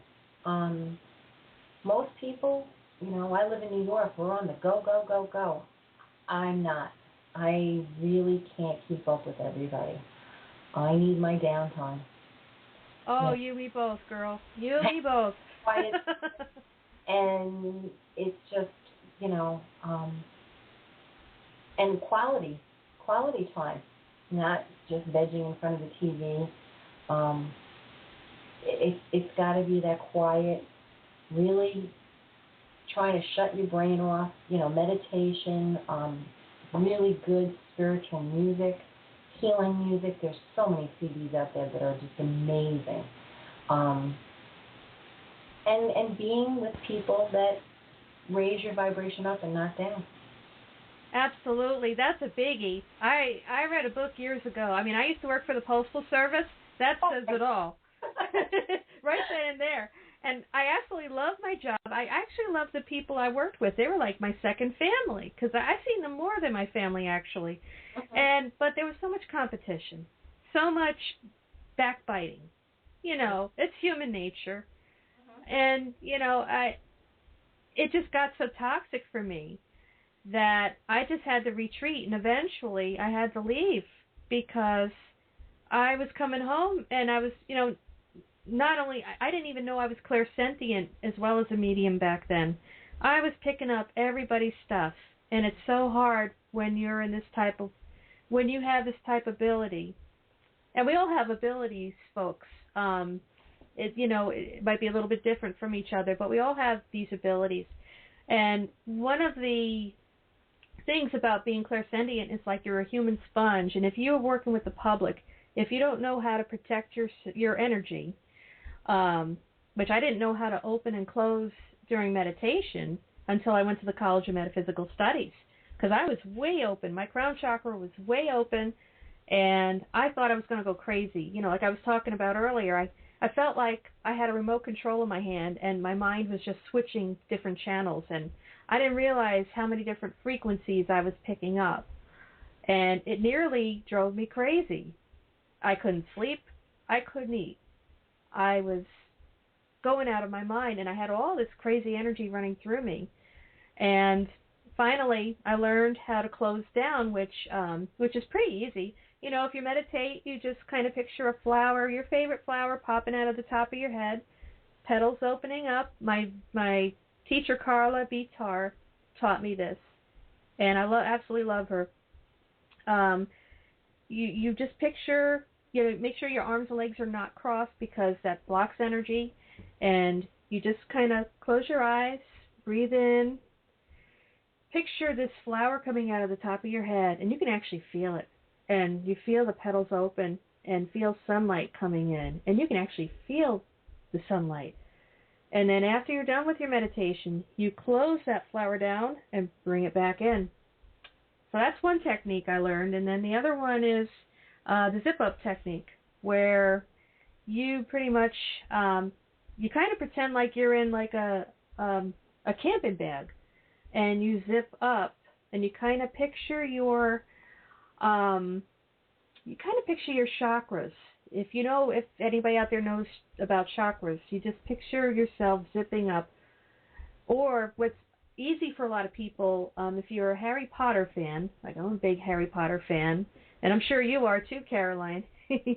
Most people, I live in New York, we're on the go, go, go, go. I'm not. I really can't keep up with everybody. I need my downtime. Oh, you, me both, girl. You, me both. Quiet. And it's just, and quality time, not just vegging in front of the TV. It's got to be that quiet, really trying to shut your brain off, meditation, really good spiritual music, healing music. There's so many CDs out there that are just amazing. And being with people that raise your vibration up and not down. Absolutely. That's a biggie. I read a book years ago. I used to work for the Postal Service. That says it all. Right then and there. And I absolutely love my job. I actually love the people I worked with. They were like my second family because I've seen them more than my family, actually. But there was so much competition, so much backbiting. It's human nature. And, it just got so toxic for me that I just had to retreat, and eventually I had to leave because I was coming home and I was, not only, I didn't even know I was clairsentient as well as a medium back then. I was picking up everybody's stuff, and it's so hard when you're in when you have this type of ability. And we all have abilities, folks. It might be a little bit different from each other, but we all have these abilities. And one of the things about being clairsentient is like you're a human sponge, and if you're working with the public, if you don't know how to protect your energy, which I didn't know how to open and close during meditation until I went to the College of Metaphysical Studies, because I was way open. My crown chakra was way open, and I thought I was going to go crazy. Like I was talking about earlier, I felt like I had a remote control in my hand, and my mind was just switching different channels, and I didn't realize how many different frequencies I was picking up, and it nearly drove me crazy. I couldn't sleep. I couldn't eat. I was going out of my mind, and I had all this crazy energy running through me. And finally, I learned how to close down, which is pretty easy. If you meditate, you just kind of picture a flower, your favorite flower, popping out of the top of your head, petals opening up. My teacher, Carla Bitar, taught me this, and I absolutely love her. You just picture, make sure your arms and legs are not crossed because that blocks energy, and you just kind of close your eyes, breathe in, picture this flower coming out of the top of your head, and you can actually feel it. And you feel the petals open and feel sunlight coming in, and you can actually feel the sunlight. And then after you're done with your meditation, you close that flower down and bring it back in. So that's one technique I learned. And then the other one is the zip-up technique, where you pretty much, you kind of pretend like you're in like a camping bag, and you zip up, and you kind of picture your chakras. If anybody out there knows about chakras, you just picture yourself zipping up. Or what's easy for a lot of people, if you're a Harry Potter fan, like I'm a big Harry Potter fan, and I'm sure you are too, Karoline. Yes.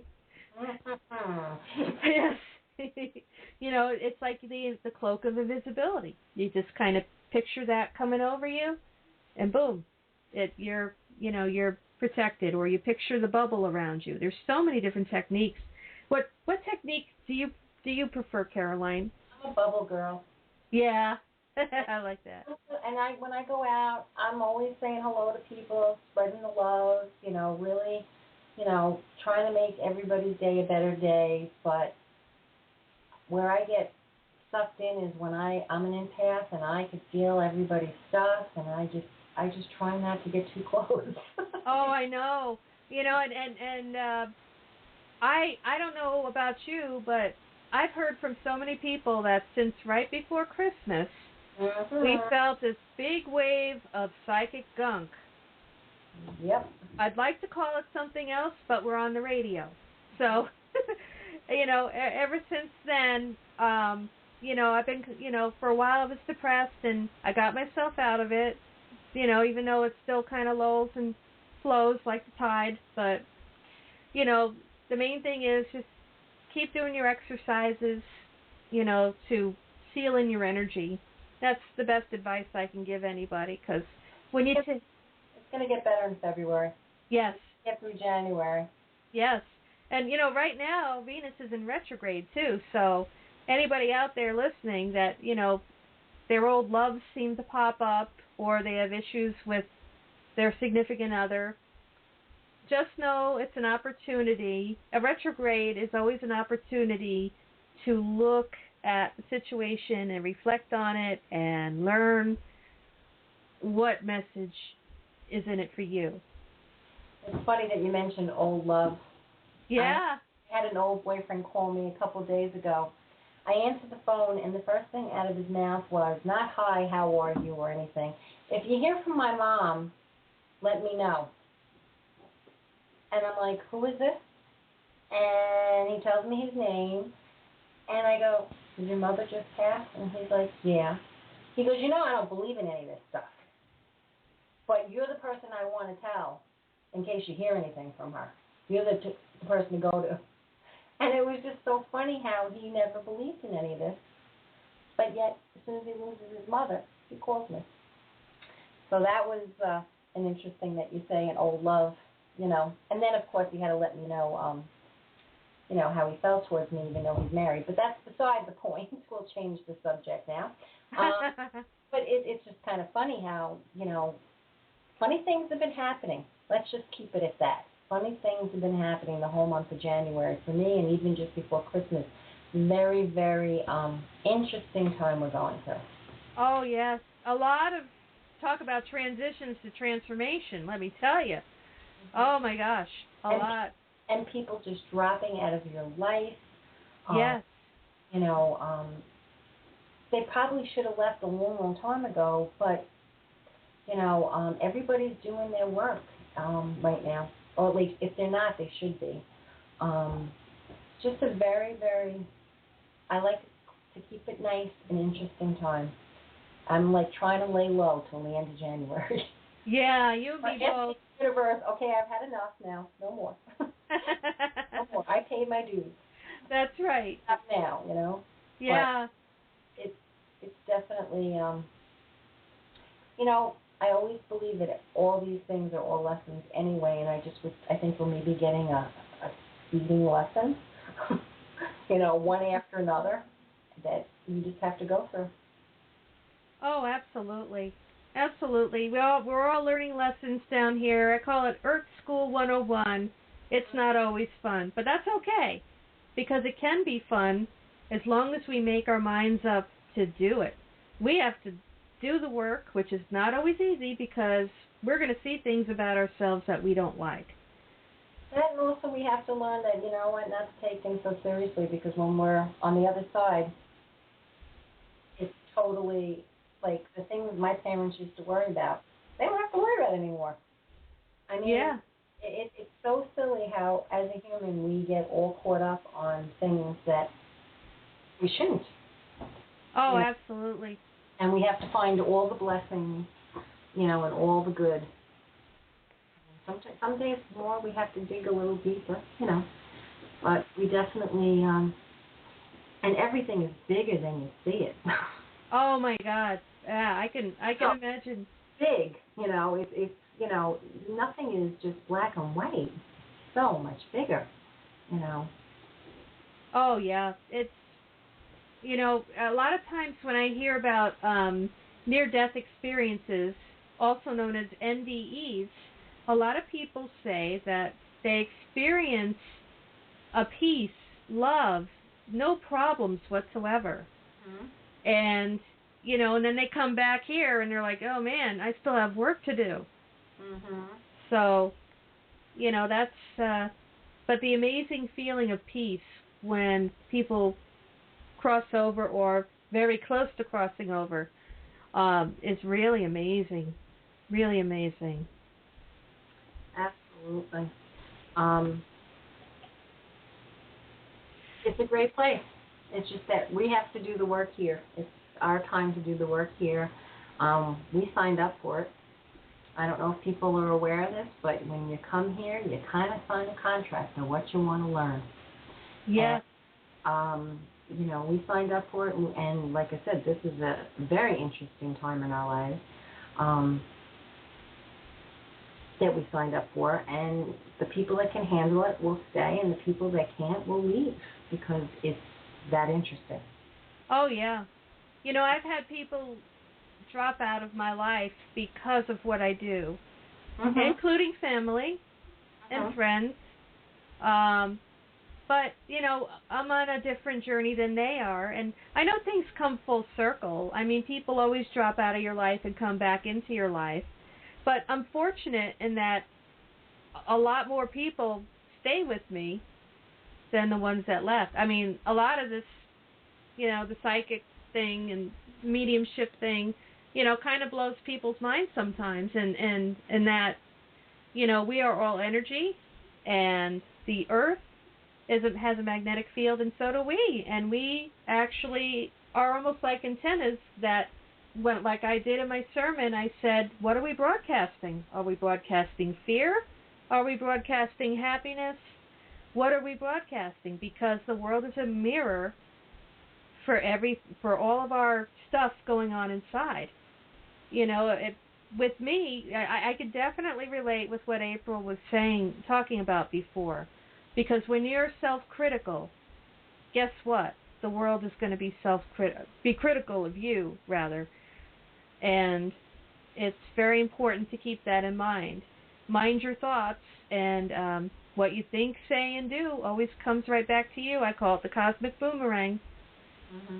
It's like the cloak of invisibility. You just kind of picture that coming over you, and boom, you're protected. Or you picture the bubble around you. There's so many different techniques. What technique do you prefer, Karoline? I'm a bubble girl. Yeah, I like that. And when I go out, I'm always saying hello to people, spreading the love. Really, trying to make everybody's day a better day. But where I get sucked in is when I'm an empath and I can feel everybody's stuff, and I just try not to get too close. Oh, I know. I don't know about you, but I've heard from so many people that since right before Christmas, we felt this big wave of psychic gunk. Yep. I'd like to call it something else, but we're on the radio. So, ever since then, I've been, for a while I was depressed, and I got myself out of it, even though it's still kind of lulls and flows like the tide. But, the main thing is just keep doing your exercises, to seal in your energy. That's the best advice I can give anybody, because when you... It's going to get better in February. Yes. Get through January. Yes. And, right now, Venus is in retrograde, too, so anybody out there listening that, their old loves seem to pop up, or they have issues with their significant other, just know it's an opportunity. A retrograde is always an opportunity to look at the situation and reflect on it and learn what message is in it for you. It's funny that you mentioned old love. Yeah. I had an old boyfriend call me a couple of days ago. I answered the phone, and the first thing out of his mouth was, not hi, how are you, or anything. If you hear from my mom, let me know. And I'm like, who is this? And he tells me his name. And I go, did your mother just pass? And he's like, yeah. He goes, I don't believe in any of this stuff. But you're the person I want to tell in case you hear anything from her. You're the person to go to. And it was just so funny how he never believed in any of this. But yet, as soon as he loses his mother, he calls me. So that was an interesting that you say an old love, And then, of course, he had to let me know, how he felt towards me, even though he's married. But that's beside the point. We'll change the subject now. But it's just kind of funny how, funny things have been happening. Let's just keep it at that. Funny things have been happening the whole month of January for me, and even just before Christmas. Very, very interesting time we're going through. Oh, yes. A lot of talk about transitions to transformation, let me tell you. Oh, my gosh. A lot. And people just dropping out of your life. Yes. They probably should have left a long, long time ago, but, everybody's doing their work right now. Or at least, if they're not, they should be. Just a very, very, I like to keep it nice and interesting time. I'm like trying to lay low till the end of January. Yeah, you and me both. Universe, okay, I've had enough now. No more. No more. I paid my dues. That's right. Not now, you know. Yeah. But it's definitely, you know, I always believe that all these things are all lessons anyway, and I think we're maybe getting a speeding lesson, you know, one after another that you just have to go through. Oh, absolutely. Absolutely. We're all learning lessons down here. I call it Earth School 101. It's not always fun, but that's okay, because it can be fun as long as we make our minds up to do it. We have to do the work, which is not always easy, because we're going to see things about ourselves that we don't like. And also we have to learn that, you know what, not to take things so seriously, because when we're on the other side, it's totally, like, the things my parents used to worry about, they don't have to worry about anymore. I mean, yeah. It's so silly how, as a human, we get all caught up on things that we shouldn't. Oh, you know? Absolutely. And we have to find all the blessings, you know, and all the good. Some days more we have to dig a little deeper, you know. But we definitely, and everything is bigger than you see it. Oh my God! Yeah, I can imagine. Big, you know. It's you know, nothing is just black and white. So much bigger, you know. Oh yeah, it's, you know, a lot of times when I hear about near-death experiences, also known as NDEs, a lot of people say that they experience a peace, love, no problems whatsoever. Mm-hmm. And, you know, and then they come back here and they're like, oh man, I still have work to do. Mm-hmm. So, you know, that's, but the amazing feeling of peace when people cross over or very close to crossing over is really amazing. Really amazing. Absolutely. It's a great place. It's just that we have to do the work here. It's our time to do the work here. We signed up for it. I don't know if people are aware of this, but when you come here, you kind of sign a contract of what you want to learn. Yeah. And, you know, we signed up for it, and like I said, this is a very interesting time in our lives that we signed up for, and the people that can handle it will stay, and the people that can't will leave, because it's that interesting. Oh, yeah. You know, I've had people drop out of my life because of what I do, including family and friends. But, you know, I'm on a different journey than they are, and I know things come full circle. I mean, people always drop out of your life and come back into your life. But I'm fortunate in that a lot more people stay with me than the ones that left. I mean, a lot of this, you know, the psychic thing and mediumship thing, you know, kind of blows people's minds sometimes, and that, you know, we are all energy, and the earth has a magnetic field, and so do we, and we actually are almost like antennas that, when, like I did in my sermon, I said, what are we broadcasting? Are we broadcasting fear? Are we broadcasting happiness? What are we broadcasting? Because the world is a mirror for all of our stuff going on inside. You know, with me, I could definitely relate with what April was talking about before. Because when you're self-critical, guess what? The world is going to be critical of you, rather. And it's very important to keep that in mind. Mind your thoughts, and what you think, say, and do always comes right back to you. I call it the cosmic boomerang. Mm-hmm.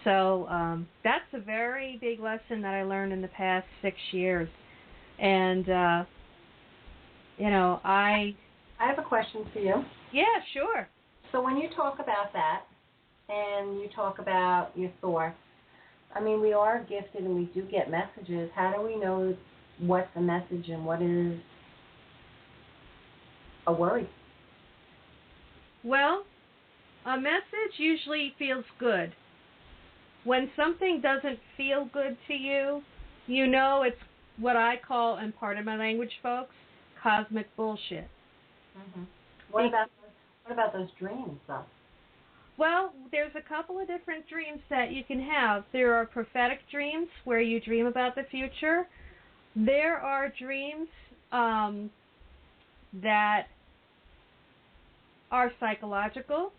So that's a very big lesson that I learned in the past 6 years. And, you know, I have a question for you. Yeah, sure. So when you talk about that, and you talk about your thoughts, I mean, we are gifted and we do get messages. How do we know what's a message and what is a worry? Well, a message usually feels good when something doesn't feel good to you, you know it's what I call, and part of my language, folks, cosmic bullshit. Mm-hmm. What about those dreams, though? Well, there's a couple of different dreams that you can have. There are prophetic dreams where you dream about the future. There are dreams that are psychological.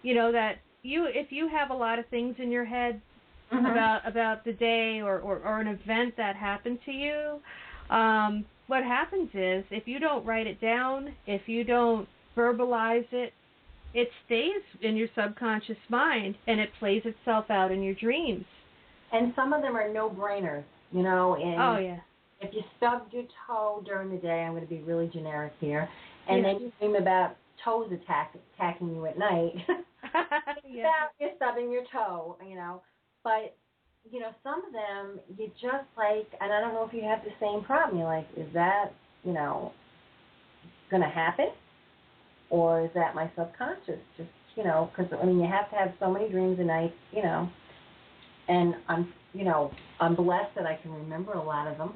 You know, that if you have a lot of things in your head about the day or an event that happened to you, what happens is if you don't write it down, if you don't verbalize it, it stays in your subconscious mind, and it plays itself out in your dreams. And some of them are no-brainers, you know. Oh, yeah. If you stubbed your toe during the day, I'm going to be really generic here, and then you dream about toes attacking you at night, about you stubbing your toe, you know. But, you know, some of them, you just like, and I don't know if you have the same problem. You're like, is that, you know, going to happen? Or is that my subconscious? Just, you know, because, I mean, you have to have so many dreams a night, you know. And I'm blessed that I can remember a lot of them.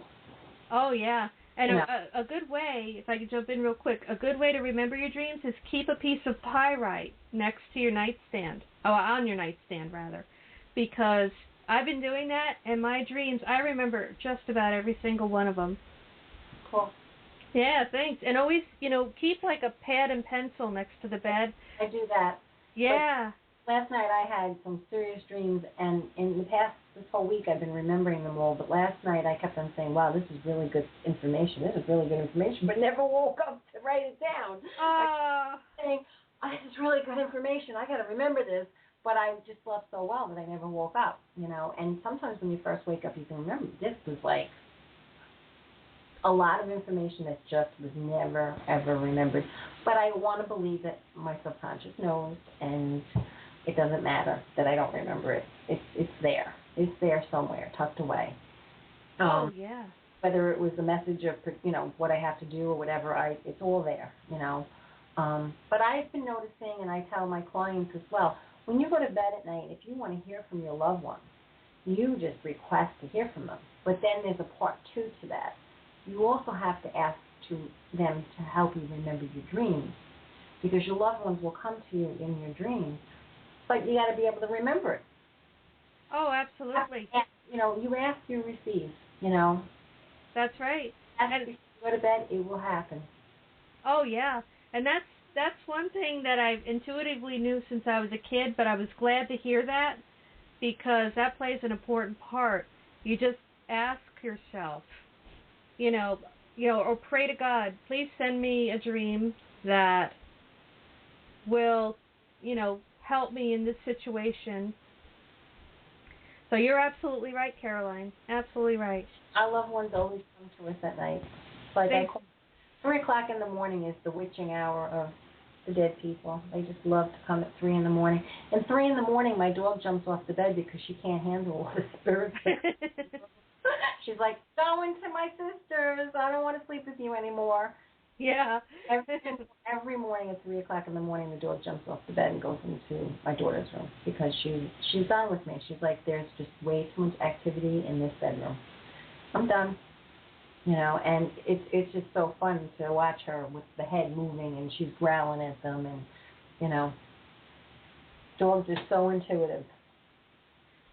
Oh, yeah. And a good way, if I could jump in real quick, a good way to remember your dreams is keep a piece of pyrite next to your nightstand. Oh, on your nightstand, rather. Because I've been doing that, and my dreams, I remember just about every single one of them. Cool. Yeah, thanks. And always, you know, keep like a pad and pencil next to the bed. I do that. Yeah. But last night I had some serious dreams, and in the past, this whole week, I've been remembering them all. But last night I kept on saying, wow, this is really good information. This is really good information, but never woke up to write it down. Saying, this is really good information. I got to remember this. But I just slept so well that I never woke up, you know. And sometimes when you first wake up, you can remember. This was like a lot of information that just was never, ever remembered. But I want to believe that my subconscious knows, and it doesn't matter that I don't remember it. It's there. It's there somewhere, tucked away. Yeah. Whether it was a message of, you know, what I have to do or whatever, it's all there, you know. But I've been noticing, and I tell my clients as well, when you go to bed at night, if you want to hear from your loved ones, you just request to hear from them. But then there's a part 2 to that. You also have to ask them to help you remember your dreams, because your loved ones will come to you in your dreams, but you got to be able to remember it. Oh, absolutely. You know, you ask, you receive, you know. That's right. Ask before you go to bed, it will happen. Oh, yeah. And that's one thing that I intuitively knew since I was a kid, but I was glad to hear that, because that plays an important part. You just ask yourself, you know, or pray to God, please send me a dream that will, you know, help me in this situation. So you're absolutely right, Karoline. Absolutely right. Our loved ones always come to us at night. Like 3 o'clock in the morning is the witching hour of the dead people. They just love to come at 3 in the morning. And 3 in the morning, my dog jumps off the bed because she can't handle all the spirits. She's like, go into my sisters. I don't want to sleep with you anymore. Yeah. Every morning at 3 o'clock in the morning, the dog jumps off the bed and goes into my daughter's room because she's done with me. She's like, there's just way too much activity in this bedroom. I'm done. You know, and it's just so fun to watch her with the head moving, and she's growling at them, and, you know, dogs are so intuitive.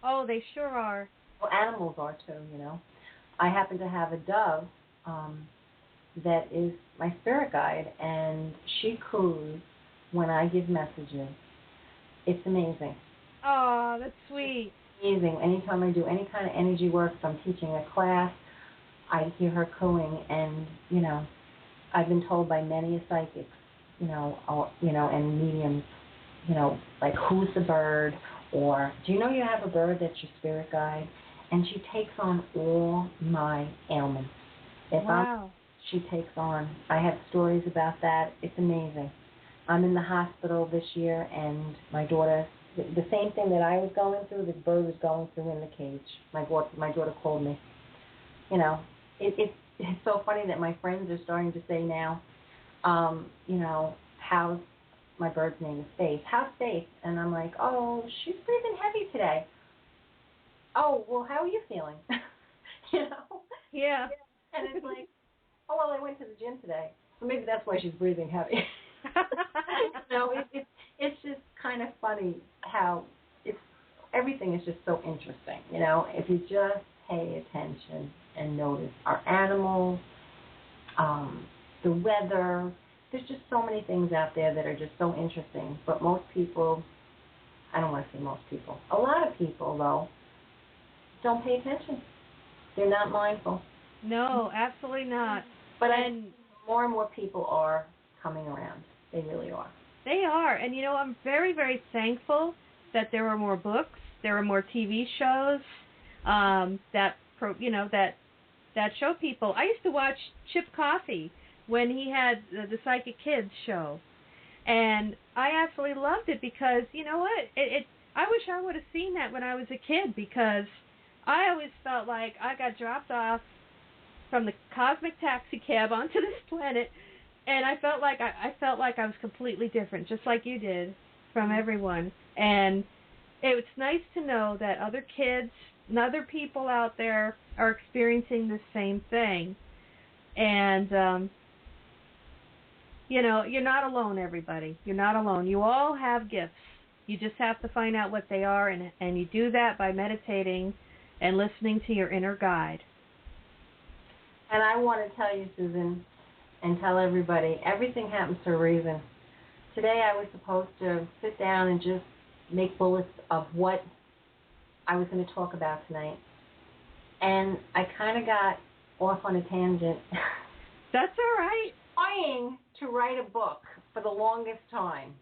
Oh, they sure are. Well, animals are too, you know. I happen to have a dove that is my spirit guide, and she coos when I give messages. It's amazing. Oh, that's sweet. It's amazing. Anytime I do any kind of energy work, if I'm teaching a class, I hear her cooing, and, you know, I've been told by many psychics, you know, and mediums, you know, like, who's the bird, or do you know you have a bird that's your spirit guide? And she takes on all my ailments. Wow. She takes on. I have stories about that. It's amazing. I'm in the hospital this year, and my daughter, the same thing that I was going through, this bird was going through in the cage. My daughter called me. You know, it's so funny that my friends are starting to say now, you know, how's my bird's name is Faith. How's Faith? And I'm like, oh, she's breathing heavy today. Oh, well, how are you feeling? You know? Yeah. And it's like, oh, well, I went to the gym today, so maybe that's why she's breathing heavy. It's just kind of funny how everything is just so interesting, you know, if you just pay attention and notice our animals, the weather. There's just so many things out there that are just so interesting, but most people, I don't want to say most people, a lot of people, though, don't pay attention. They're not mindful. No, absolutely not. But more and more people are coming around. They really are. They are. And, you know, I'm very, very thankful that there are more books, there are more TV shows that show people. I used to watch Chip Coffey when he had the Psychic Kids show. And I absolutely loved it because, you know what, I wish I would have seen that when I was a kid, because I always felt like I got dropped off from the cosmic taxi cab onto this planet, and I felt like I was completely different, just like you did, from everyone. And it's nice to know that other kids and other people out there are experiencing the same thing. And you know, you're not alone, everybody. You're not alone. You all have gifts. You just have to find out what they are, and you do that by meditating and listening to your inner guide. And I want to tell you, Susan, and tell everybody, everything happens for a reason. Today I was supposed to sit down and just make bullets of what I was going to talk about tonight. And I kind of got off on a tangent. That's all right. Trying to write a book for the longest time.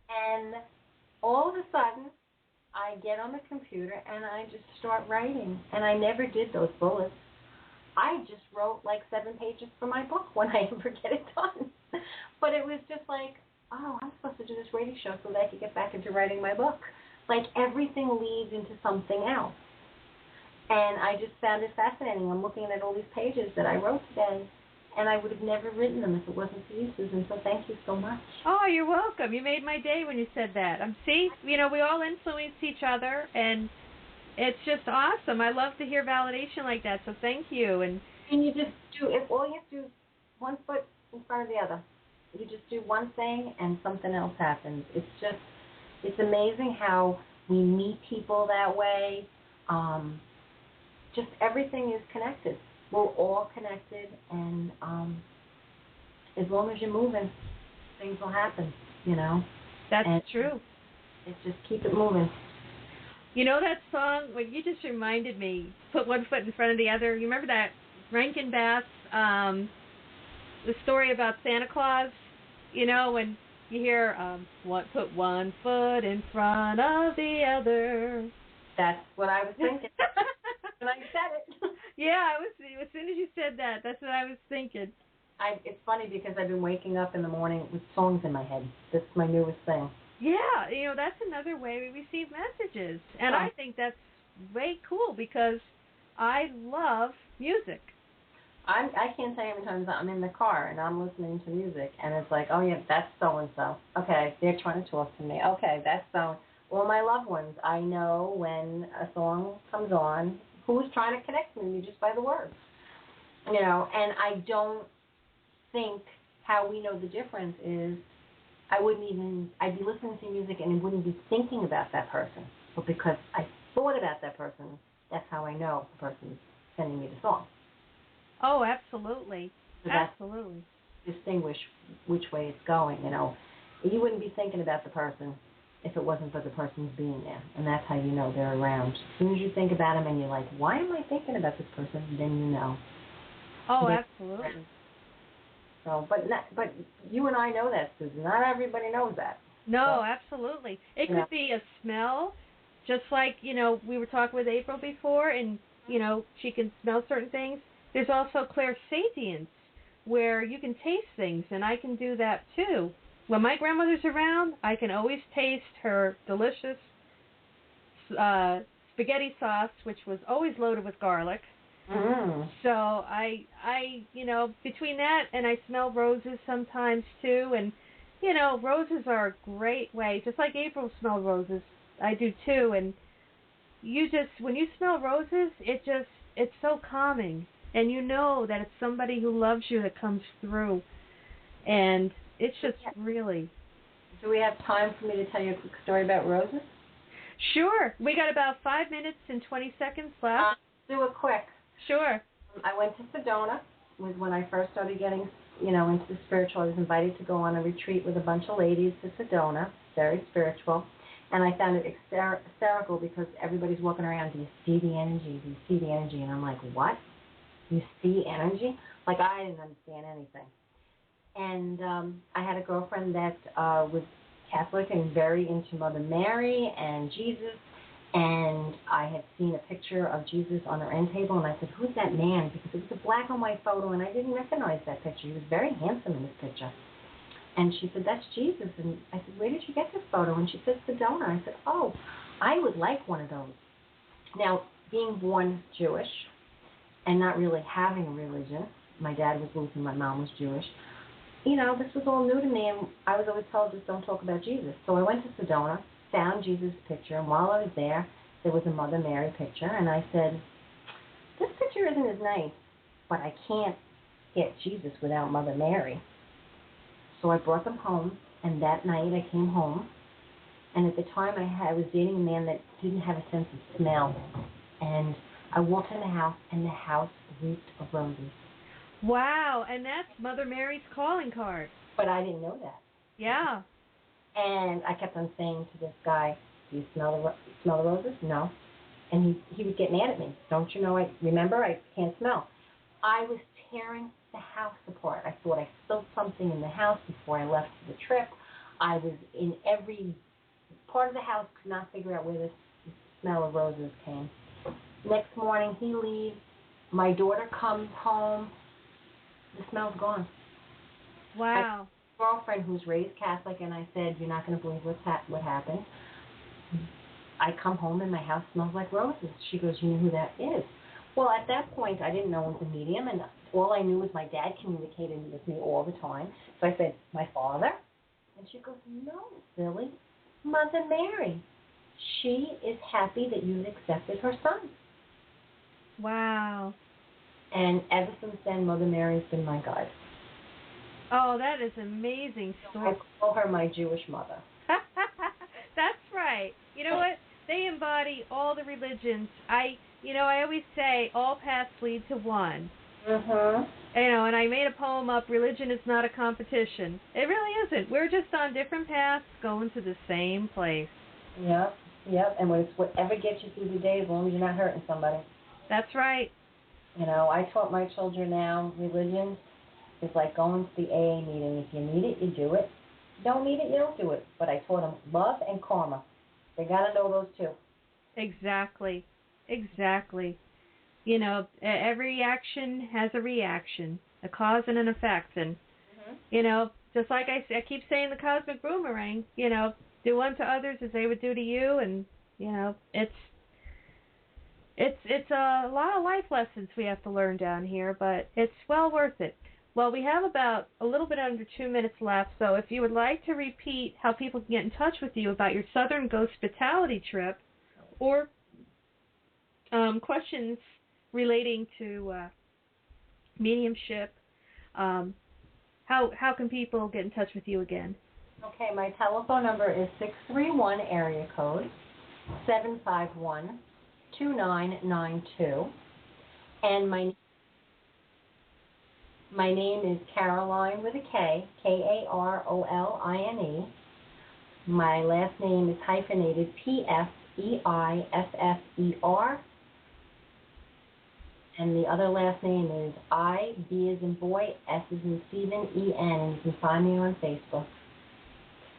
And all of a sudden, I get on the computer and I just start writing. And I never did those bullets. I just wrote like 7 pages for my book when I ever get it done. But it was just like, oh, I'm supposed to do this radio show so that I could get back into writing my book. Like everything leads into something else. And I just found it fascinating. I'm looking at all these pages that I wrote today, and I would have never written them if it wasn't for you, Susan, so thank you so much. Oh, you're welcome. You made my day when you said that. See, you know, we all influence each other, and it's just awesome. I love to hear validation like that, so thank you. And you just do, if all you have to do one foot in front of the other. You just do one thing and something else happens. It's amazing how we meet people that way. Just everything is connected. We're all connected, and as long as you're moving, things will happen, you know. That's true. It's just keep it moving. You know that song, well, you just reminded me, put one foot in front of the other. You remember that Rankin Bass, the story about Santa Claus? You know, when you hear, put one foot in front of the other. That's what I was thinking. And I said it. Yeah, as soon as you said that, that's what I was thinking. It's funny because I've been waking up in the morning with songs in my head. That's my newest thing. Yeah, you know, that's another way we receive messages. And I think that's way cool because I love music. I can't tell you how many times I'm in the car and I'm listening to music and it's like, oh yeah, that's so-and-so. Okay, they're trying to talk to me. Okay, that's so. All my loved ones, I know when a song comes on, who's trying to connect with me just by the words. You know, and I don't think how we know the difference is I'd be listening to music and I wouldn't be thinking about that person. But because I thought about that person, that's how I know the person's sending me the song. Oh, absolutely. So absolutely. Distinguish which way it's going, you know. You wouldn't be thinking about the person if it wasn't for the person's being there. And that's how you know they're around. As soon as you think about them and you're like, why am I thinking about this person? Then you know. Oh, absolutely. So, but you and I know that, Susan. Not everybody knows that. No, absolutely. It could be a smell, just like, you know, we were talking with April before, and, you know, she can smell certain things. There's also clairsentience, where you can taste things, and I can do that too. When my grandmother's around, I can always taste her delicious spaghetti sauce, which was always loaded with garlic. Mm. So I, you know, between that and I smell roses sometimes too, and roses are a great way. Just like April smelled roses, I do too. And when you smell roses, it's so calming. And you know that it's somebody who loves you that comes through. And it's just really... Do we have time for me to tell you a quick story about roses? Sure. We got about 5 minutes and 20 seconds left. Do it quick. Sure. I went to Sedona. Was when I first started getting, into the spiritual. I was invited to go on a retreat with a bunch of ladies to Sedona, very spiritual. And I found it hysterical because everybody's walking around, do you see the energy? Do you see the energy? And I'm like, what? You see energy? Like, I didn't understand anything. And I had a girlfriend that was Catholic and very into Mother Mary and Jesus. And I had seen a picture of Jesus on her end table, and I said, who's that man? Because it was a black and white photo, and I didn't recognize that picture. He was very handsome in this picture. And she said, that's Jesus. And I said, where did you get this photo? And she said, Sedona. I said, oh, I would like one of those. Now, being born Jewish and not really having a religion, my dad was Lutheran, my mom was Jewish, this was all new to me, and I was always told, just don't talk about Jesus. So I went to Sedona, found Jesus' picture, and while I was there was a Mother Mary picture, and I said, this picture isn't as nice, but I can't get Jesus without Mother Mary. So I brought them home, and that night I came home, and at the time I was dating a man that didn't have a sense of smell, and I walked in the house, and the house reeked of roses. Wow, and that's Mother Mary's calling card. But I didn't know that. Yeah. And I kept on saying to this guy, do you smell the roses? No. And he would get mad at me. Don't you know, I can't smell. I was tearing the house apart. I thought I spilled something in the house before I left for the trip. I was in every part of the house, could not figure out where the smell of roses came. Next morning, he leaves. My daughter comes home. The smell's gone. Wow. I have a girlfriend who's raised Catholic, and I said, you're not going to believe what happened. I come home, and my house smells like roses. She goes, you know who that is? Well, at that point, I didn't know it was a medium, and all I knew was my dad communicated with me all the time. So I said, my father? And she goes, no, silly, Mother Mary. She is happy that you've accepted her son. Wow. And ever since then, Mother Mary's been my guide. Oh, that is an amazing story. I call her my Jewish mother. That's right. You know what? They embody all the religions. I always say all paths lead to one. Mhm. And I made a poem up, religion is not a competition. It really isn't. We're just on different paths going to the same place. Yep. And it's whatever gets you through the day as long as you're not hurting somebody. That's right. I taught my children now, religion is like going to the AA meeting. If you need it, you do it. If you don't need it, you don't do it. But I taught them love and karma. They got to know those two. Exactly. Every action has a reaction, a cause and an effect. And, just like I keep saying the cosmic boomerang, do unto others as they would do to you. And, it's a lot of life lessons we have to learn down here, but it's well worth it. Well, we have about a little bit under 2 minutes left, so if you would like to repeat how people can get in touch with you about your Southern Ghostpitality trip or questions relating to mediumship, how can people get in touch with you again? Okay, my telephone number is 631 area code 751-2992, and my name is Karoline with a K, Karoline. My last name is hyphenated Pfeiffer, and the other last name is I, B as in boy, S as in Stephen, E-N, and you can find me on Facebook.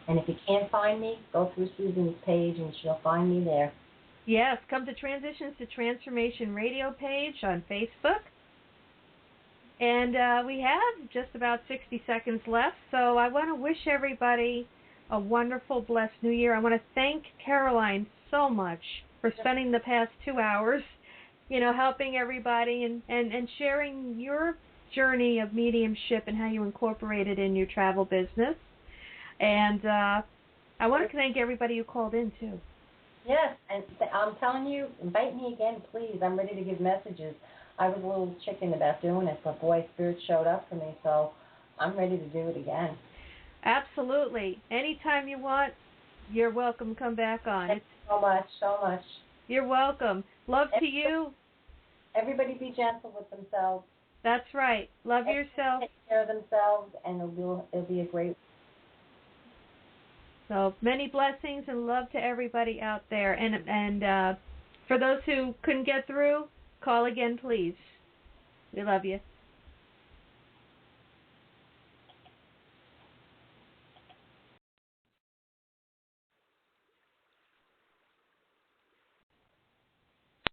And if you can't find me, go through Susan's page and she'll find me there. Yes, come to Transitions to Transformation radio page on Facebook. And we have just about 60 seconds left, so I want to wish everybody a wonderful, blessed New Year. I want to thank Karoline so much for spending the past 2 hours, helping everybody and sharing your journey of mediumship and how you incorporate it in your travel business. And I want to thank everybody who called in, too. Yes, and I'm telling you, invite me again, please. I'm ready to give messages. I was a little chicken about doing it, but boy, Spirit showed up for me, so I'm ready to do it again. Absolutely. Anytime you want, you're welcome to come back on. Thank you so much, so much. You're welcome. Love to you. Everybody be gentle with themselves. That's right. Love yourself. Take care of themselves, and it'll be a great. So many blessings and love to everybody out there. And for those who couldn't get through, call again, please. We love you.